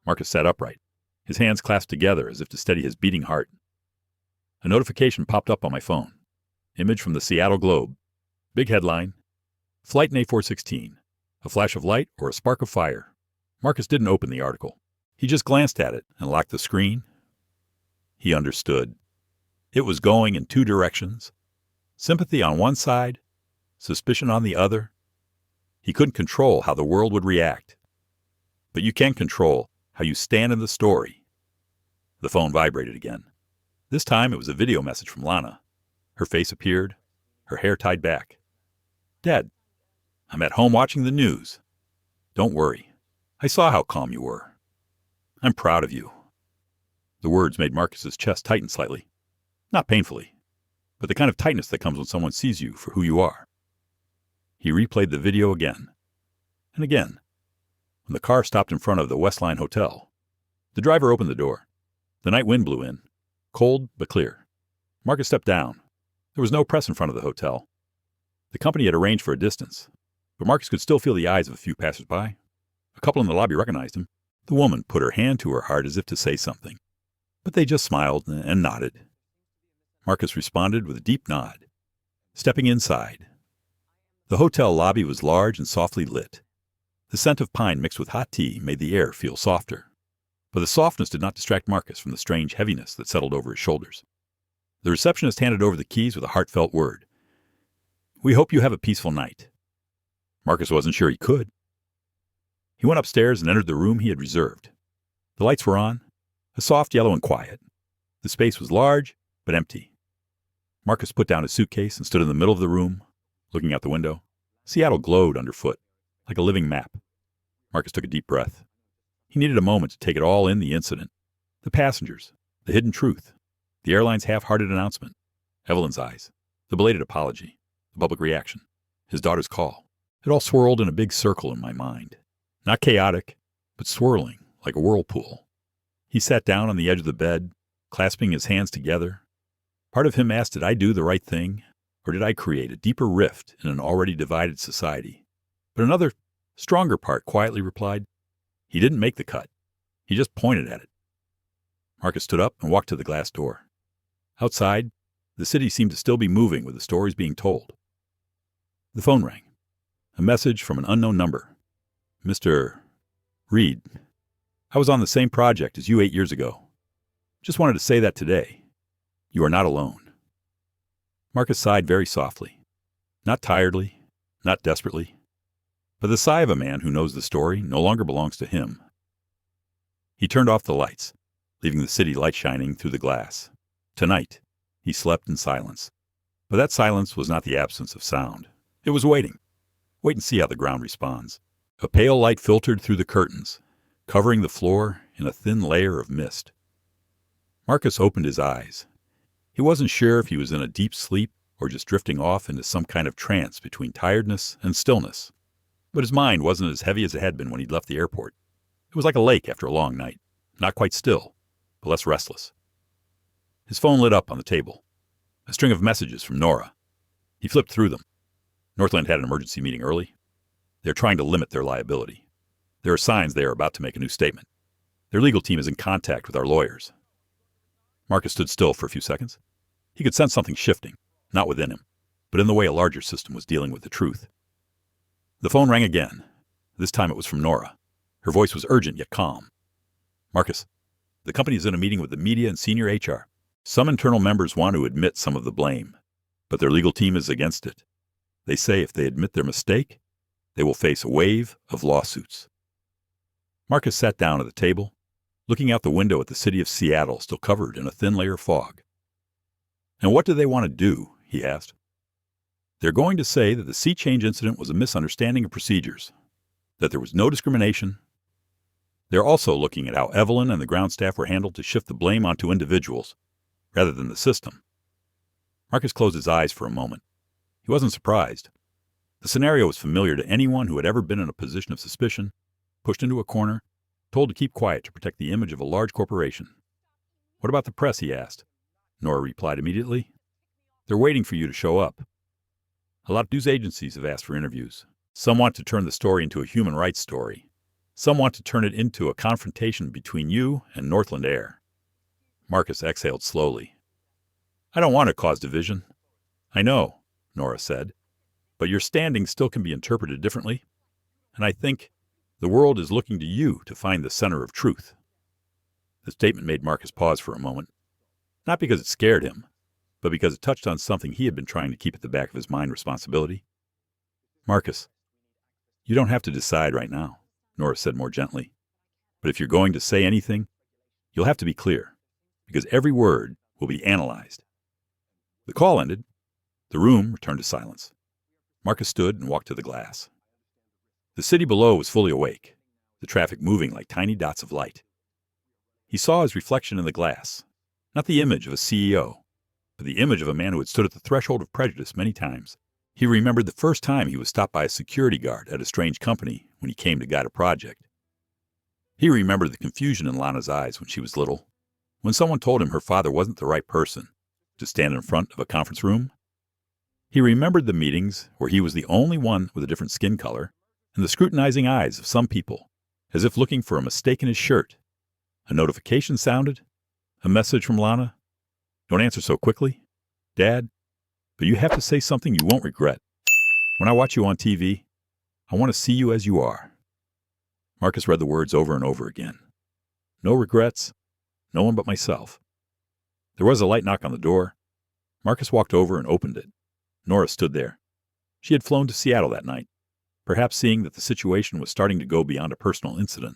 Marcus sat upright, his hands clasped together as if to steady his beating heart. A notification popped up on my phone. Image from the Seattle Globe. Big headline, Flight in A416. A flash of light or a spark of fire. Marcus didn't open the article. He just glanced at it and locked the screen. He understood. It was going in two directions. Sympathy on one side, suspicion on the other. He couldn't control how the world would react. But you can control how you stand in the story. The phone vibrated again. This time it was a video message from Lana. Her face appeared, her hair tied back. Dad, I'm at home watching the news. Don't worry. I saw how calm you were. I'm proud of you. The words made Marcus's chest tighten slightly. Not painfully, but the kind of tightness that comes when someone sees you for who you are. He replayed the video again and again. When the car stopped in front of the Westline Hotel, the driver opened the door. The night wind blew in, cold but clear. Marcus stepped down. There was no press in front of the hotel. The company had arranged for a distance, but Marcus could still feel the eyes of a few passersby. A couple in the lobby recognized him. The woman put her hand to her heart as if to say something, but they just smiled and nodded. Marcus responded with a deep nod, stepping inside. The hotel lobby was large and softly lit. The scent of pine mixed with hot tea made the air feel softer, but the softness did not distract Marcus from the strange heaviness that settled over his shoulders. The receptionist handed over the keys with a heartfelt word. We hope you have a peaceful night. Marcus wasn't sure he could. He went upstairs and entered the room he had reserved. The lights were on, a soft yellow and quiet. The space was large, but empty. Marcus put down his suitcase and stood in the middle of the room, looking out the window. Seattle glowed underfoot, like a living map. Marcus took a deep breath. He needed a moment to take it all in, the incident. The passengers, the hidden truth, the airline's half-hearted announcement, Evelyn's eyes, the belated apology, the public reaction, his daughter's call. It all swirled in a big circle in my mind. Not chaotic, but swirling like a whirlpool. He sat down on the edge of the bed, clasping his hands together. Part of him asked, did I do the right thing, or did I create a deeper rift in an already divided society? But another, stronger part quietly replied, he didn't make the cut. He just pointed at it. Marcus stood up and walked to the glass door. Outside, the city seemed to still be moving with the stories being told. The phone rang. A message from an unknown number. Mr. Reid, I was on the same project as you 8 years ago. Just wanted to say that today. You are not alone. Marcus sighed very softly. Not tiredly, not desperately, but the sigh of a man who knows the story no longer belongs to him. He turned off the lights, leaving the city light shining through the glass. Tonight, he slept in silence. But that silence was not the absence of sound. It was waiting. Wait and see how the ground responds. A pale light filtered through the curtains, covering the floor in a thin layer of mist. Marcus opened his eyes. He wasn't sure if he was in a deep sleep or just drifting off into some kind of trance between tiredness and stillness. But his mind wasn't as heavy as it had been when he'd left the airport. It was like a lake after a long night, not quite still, but less restless. His phone lit up on the table. A string of messages from Nora. He flipped through them. Northland had an emergency meeting early. They're trying to limit their liability. There are signs they are about to make a new statement. Their legal team is in contact with our lawyers. Marcus stood still for a few seconds. He could sense something shifting, not within him, but in the way a larger system was dealing with the truth. The phone rang again. This time it was from Nora. Her voice was urgent yet calm. Marcus, the company is in a meeting with the media and senior HR. Some internal members want to admit some of the blame, but their legal team is against it. They say if they admit their mistake, they will face a wave of lawsuits. Marcus sat down at the table, looking out the window at the city of Seattle still covered in a thin layer of fog. And what do they want to do? He asked. They're going to say that the sea change incident was a misunderstanding of procedures, that there was no discrimination. They're also looking at how Evelyn and the ground staff were handled to shift the blame onto individuals, rather than the system. Marcus closed his eyes for a moment. He wasn't surprised. The scenario was familiar to anyone who had ever been in a position of suspicion, pushed into a corner, told to keep quiet to protect the image of a large corporation. What about the press, he asked. Nora replied immediately. They're waiting for you to show up. A lot of news agencies have asked for interviews. Some want to turn the story into a human rights story. Some want to turn it into a confrontation between you and Northland Air. Marcus exhaled slowly. I don't want to cause division. I know, Nora said, but your standing still can be interpreted differently. And I think the world is looking to you to find the center of truth. The statement made Marcus pause for a moment, not because it scared him, but because it touched on something he had been trying to keep at the back of his mind: responsibility. Marcus, you don't have to decide right now, Nora said more gently. But if you're going to say anything, you'll have to be clear, because every word will be analyzed. The call ended. The room returned to silence. Marcus stood and walked to the glass. The city below was fully awake, the traffic moving like tiny dots of light. He saw his reflection in the glass, not the image of a CEO, but the image of a man who had stood at the threshold of prejudice many times. He remembered the first time he was stopped by a security guard at a strange company when he came to guide a project. He remembered the confusion in Lana's eyes when she was little, when someone told him her father wasn't the right person to stand in front of a conference room. He remembered the meetings where he was the only one with a different skin color, and the scrutinizing eyes of some people, as if looking for a mistake in his shirt. A notification sounded, a message from Lana. Don't answer so quickly, Dad, but you have to say something you won't regret. When I watch you on TV, I want to see you as you are. Marcus read the words over and over again. No regrets, no one but myself. There was a light knock on the door. Marcus walked over and opened it. Nora stood there. She had flown to Seattle that night, perhaps seeing that the situation was starting to go beyond a personal incident.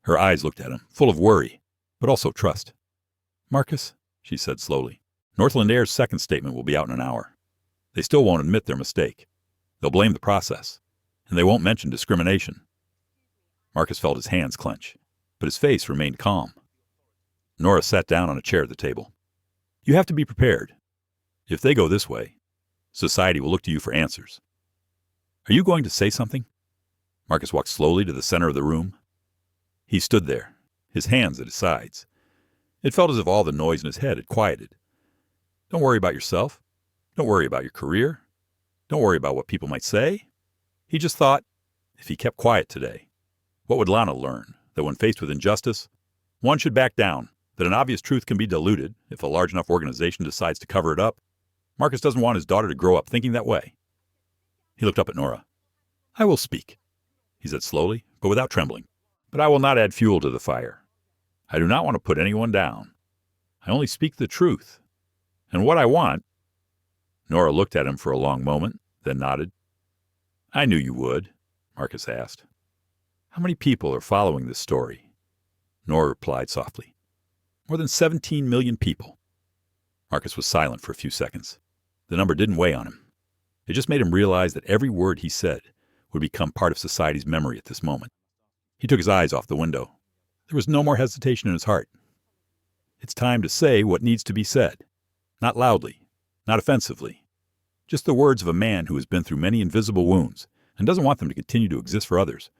Her eyes looked at him, full of worry, but also trust. Marcus, she said slowly, Northland Air's second statement will be out in an hour. They still won't admit their mistake. They'll blame the process, and they won't mention discrimination. Marcus felt his hands clench, but his face remained calm. Nora sat down on a chair at the table. You have to be prepared. If they go this way, society will look to you for answers. Are you going to say something? Marcus walked slowly to the center of the room. He stood there, his hands at his sides. It felt as if all the noise in his head had quieted. Don't worry about yourself. Don't worry about your career. Don't worry about what people might say. He just thought, if he kept quiet today, what would Lana learn? That when faced with injustice, one should back down, that an obvious truth can be diluted if a large enough organization decides to cover it up. Marcus doesn't want his daughter to grow up thinking that way. He looked up at Nora. I will speak, he said slowly, but without trembling. But I will not add fuel to the fire. I do not want to put anyone down. I only speak the truth. And what I want... Nora looked at him for a long moment, then nodded. I knew you would, Marcus asked. How many people are following this story? Nora replied softly. More than 17 million people. Marcus was silent for a few seconds. The number didn't weigh on him. It just made him realize that every word he said would become part of society's memory at this moment. He took his eyes off the window. There was no more hesitation in his heart. It's time to say what needs to be said. Not loudly, not offensively. Just the words of a man who has been through many invisible wounds and doesn't want them to continue to exist for others.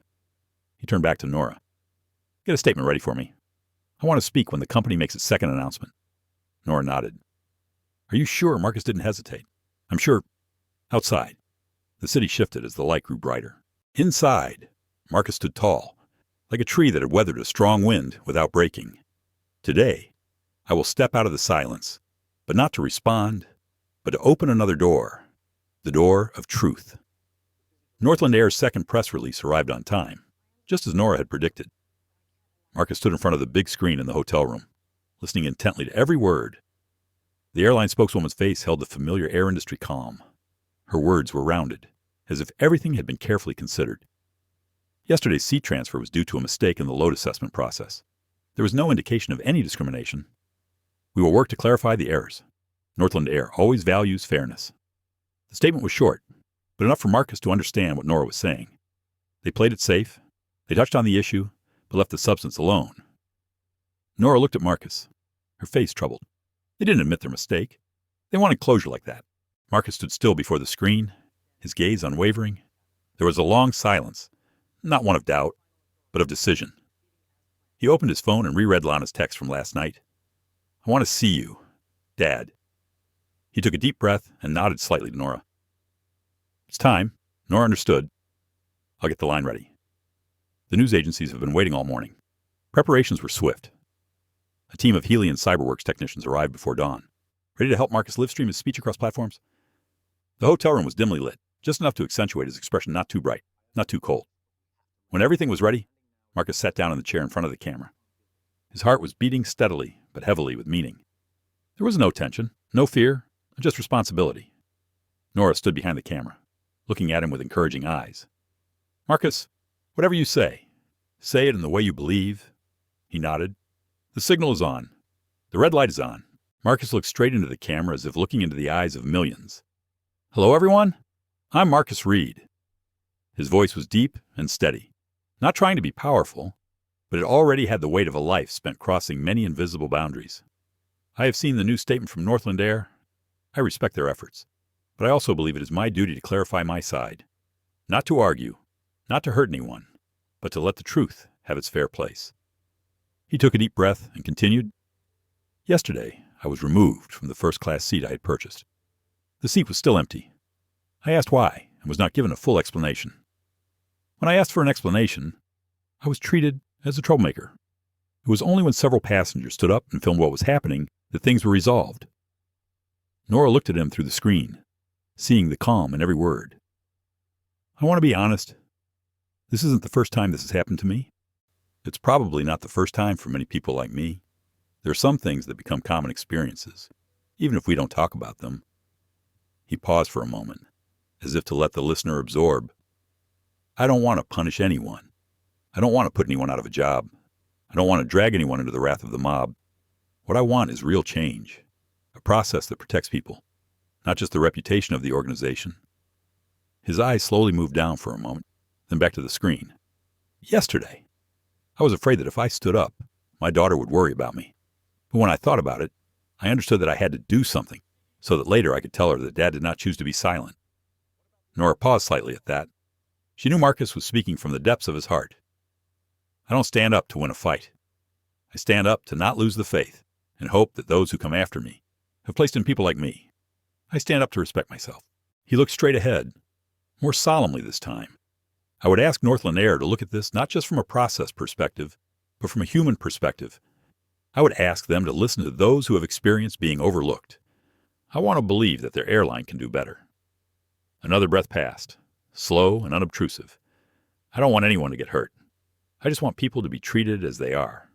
He turned back to Nora. Get a statement ready for me. I want to speak when the company makes its second announcement. Nora nodded. Are you sure? Marcus didn't hesitate. I'm sure. Outside. The city shifted as the light grew brighter. Inside, Marcus stood tall, like a tree that had weathered a strong wind without breaking. Today, I will step out of the silence, but not to respond, but to open another door, the door of truth. Northland Air's second press release arrived on time, just as Nora had predicted. Marcus stood in front of the big screen in the hotel room, listening intently to every word. The airline spokeswoman's face held the familiar air industry calm. Her words were rounded, as if everything had been carefully considered. Yesterday's seat transfer was due to a mistake in the load assessment process. There was no indication of any discrimination. We will work to clarify the errors. Northland Air always values fairness. The statement was short, but enough for Marcus to understand what Nora was saying. They played it safe. They touched on the issue, but left the substance alone. Nora looked at Marcus, her face troubled. They didn't admit their mistake. They wanted closure like that. Marcus stood still before the screen, his gaze unwavering. There was a long silence, not one of doubt, but of decision. He opened his phone and reread Lana's text from last night. I want to see you, Dad. He took a deep breath and nodded slightly to Nora. It's time. Nora understood. I'll get the line ready. The news agencies have been waiting all morning. Preparations were swift. A team of Healy and Cyberworks technicians arrived before dawn, ready to help Marcus live stream his speech across platforms. The hotel room was dimly lit, just enough to accentuate his expression not too bright, not too cold. When everything was ready, Marcus sat down in the chair in front of the camera. His heart was beating steadily, but heavily with meaning. There was no tension, no fear, just responsibility. Nora stood behind the camera, looking at him with encouraging eyes. Marcus, whatever you say it in the way you believe. He nodded. The signal is on. The red light is on. Marcus looked straight into the camera as if looking into the eyes of millions. Hello, everyone. I'm Marcus Reid. His voice was deep and steady, not trying to be powerful, but it already had the weight of a life spent crossing many invisible boundaries. I have seen the new statement from Northland Air. I respect their efforts, but I also believe it is my duty to clarify my side. Not to argue, not to hurt anyone, but to let the truth have its fair place. He took a deep breath and continued. Yesterday, I was removed from the first-class seat I had purchased. The seat was still empty. I asked why and was not given a full explanation. When I asked for an explanation, I was treated as a troublemaker. It was only when several passengers stood up and filmed what was happening that things were resolved. Nora looked at him through the screen, seeing the calm in every word. I want to be honest. This isn't the first time this has happened to me. It's probably not the first time for many people like me. There are some things that become common experiences, even if we don't talk about them. He paused for a moment, as if to let the listener absorb. I don't want to punish anyone. I don't want to put anyone out of a job. I don't want to drag anyone into the wrath of the mob. What I want is real change, a process that protects people, not just the reputation of the organization. His eyes slowly moved down for a moment, then back to the screen. Yesterday, I was afraid that if I stood up, my daughter would worry about me. But when I thought about it, I understood that I had to do something so that later I could tell her that Dad did not choose to be silent. Nora paused slightly at that. She knew Marcus was speaking from the depths of his heart. I don't stand up to win a fight. I stand up to not lose the faith and hope that those who come after me have placed in people like me. I stand up to respect myself. He looked straight ahead, more solemnly this time. I would ask Northland Air to look at this not just from a process perspective, but from a human perspective. I would ask them to listen to those who have experienced being overlooked. I want to believe that their airline can do better. Another breath passed, slow and unobtrusive. I don't want anyone to get hurt. I just want people to be treated as they are.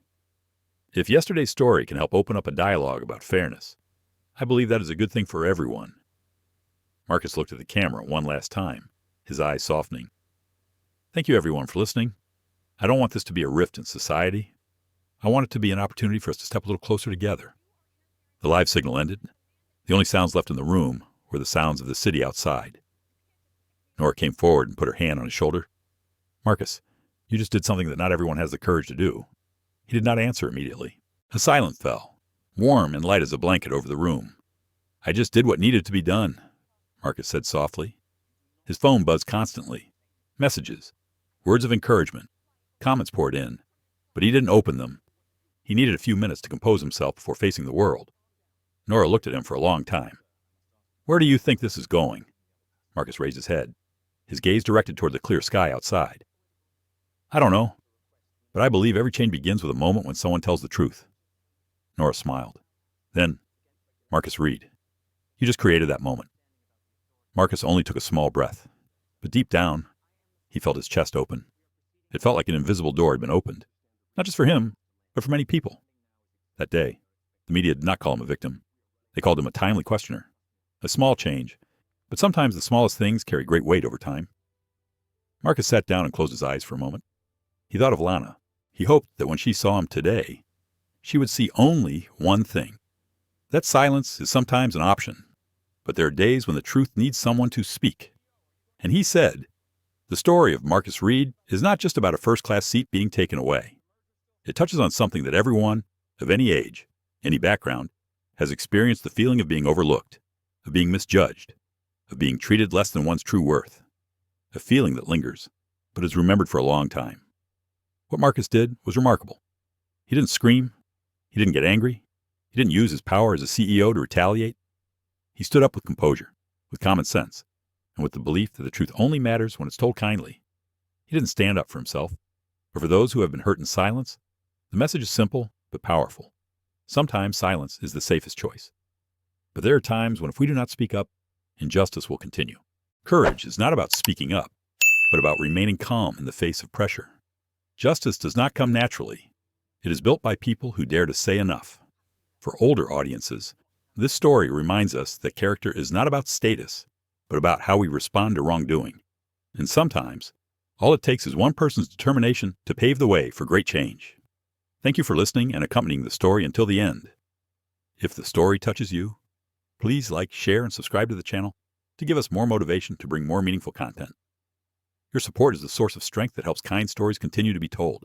If yesterday's story can help open up a dialogue about fairness, I believe that is a good thing for everyone. Marcus looked at the camera one last time, his eyes softening. Thank you, everyone, for listening. I don't want this to be a rift in society. I want it to be an opportunity for us to step a little closer together. The live signal ended. The only sounds left in the room were the sounds of the city outside. Nora came forward and put her hand on his shoulder. Marcus, you just did something that not everyone has the courage to do. He did not answer immediately. A silence fell, warm and light as a blanket over the room. I just did what needed to be done, Marcus said softly. His phone buzzed constantly. Messages, words of encouragement, comments poured in, but he didn't open them. He needed a few minutes to compose himself before facing the world. Nora looked at him for a long time. Where do you think this is going? Marcus raised his head, his gaze directed toward the clear sky outside. I don't know, but I believe every change begins with a moment when someone tells the truth. Nora smiled. Then, Marcus Reid, you just created that moment. Marcus only took a small breath, but deep down, he felt his chest open. It felt like an invisible door had been opened, not just for him, but for many people. That day, the media did not call him a victim. They called him a timely questioner, a small change, but sometimes the smallest things carry great weight over time. Marcus sat down and closed his eyes for a moment. He thought of Lana. He hoped that when she saw him today, she would see only one thing. That silence is sometimes an option, but there are days when the truth needs someone to speak. And he said, the story of Marcus Reid is not just about a first-class seat being taken away. It touches on something that everyone, of any age, any background, has experienced the feeling of being overlooked, of being misjudged, of being treated less than one's true worth. A feeling that lingers, but is remembered for a long time. What Marcus did was remarkable. He didn't scream. He didn't get angry. He didn't use his power as a CEO to retaliate. He stood up with composure, with common sense, and with the belief that the truth only matters when it's told kindly. He didn't stand up for himself. But for those who have been hurt in silence, the message is simple but powerful. Sometimes silence is the safest choice. But there are times when if we do not speak up, injustice will continue. Courage is not about speaking up, but about remaining calm in the face of pressure. Justice does not come naturally. It is built by people who dare to say enough. For older audiences, this story reminds us that character is not about status, but about how we respond to wrongdoing. And sometimes, all it takes is one person's determination to pave the way for great change. Thank you for listening and accompanying the story until the end. If the story touches you, please like, share, and subscribe to the channel to give us more motivation to bring more meaningful content. Your support is the source of strength that helps kind stories continue to be told.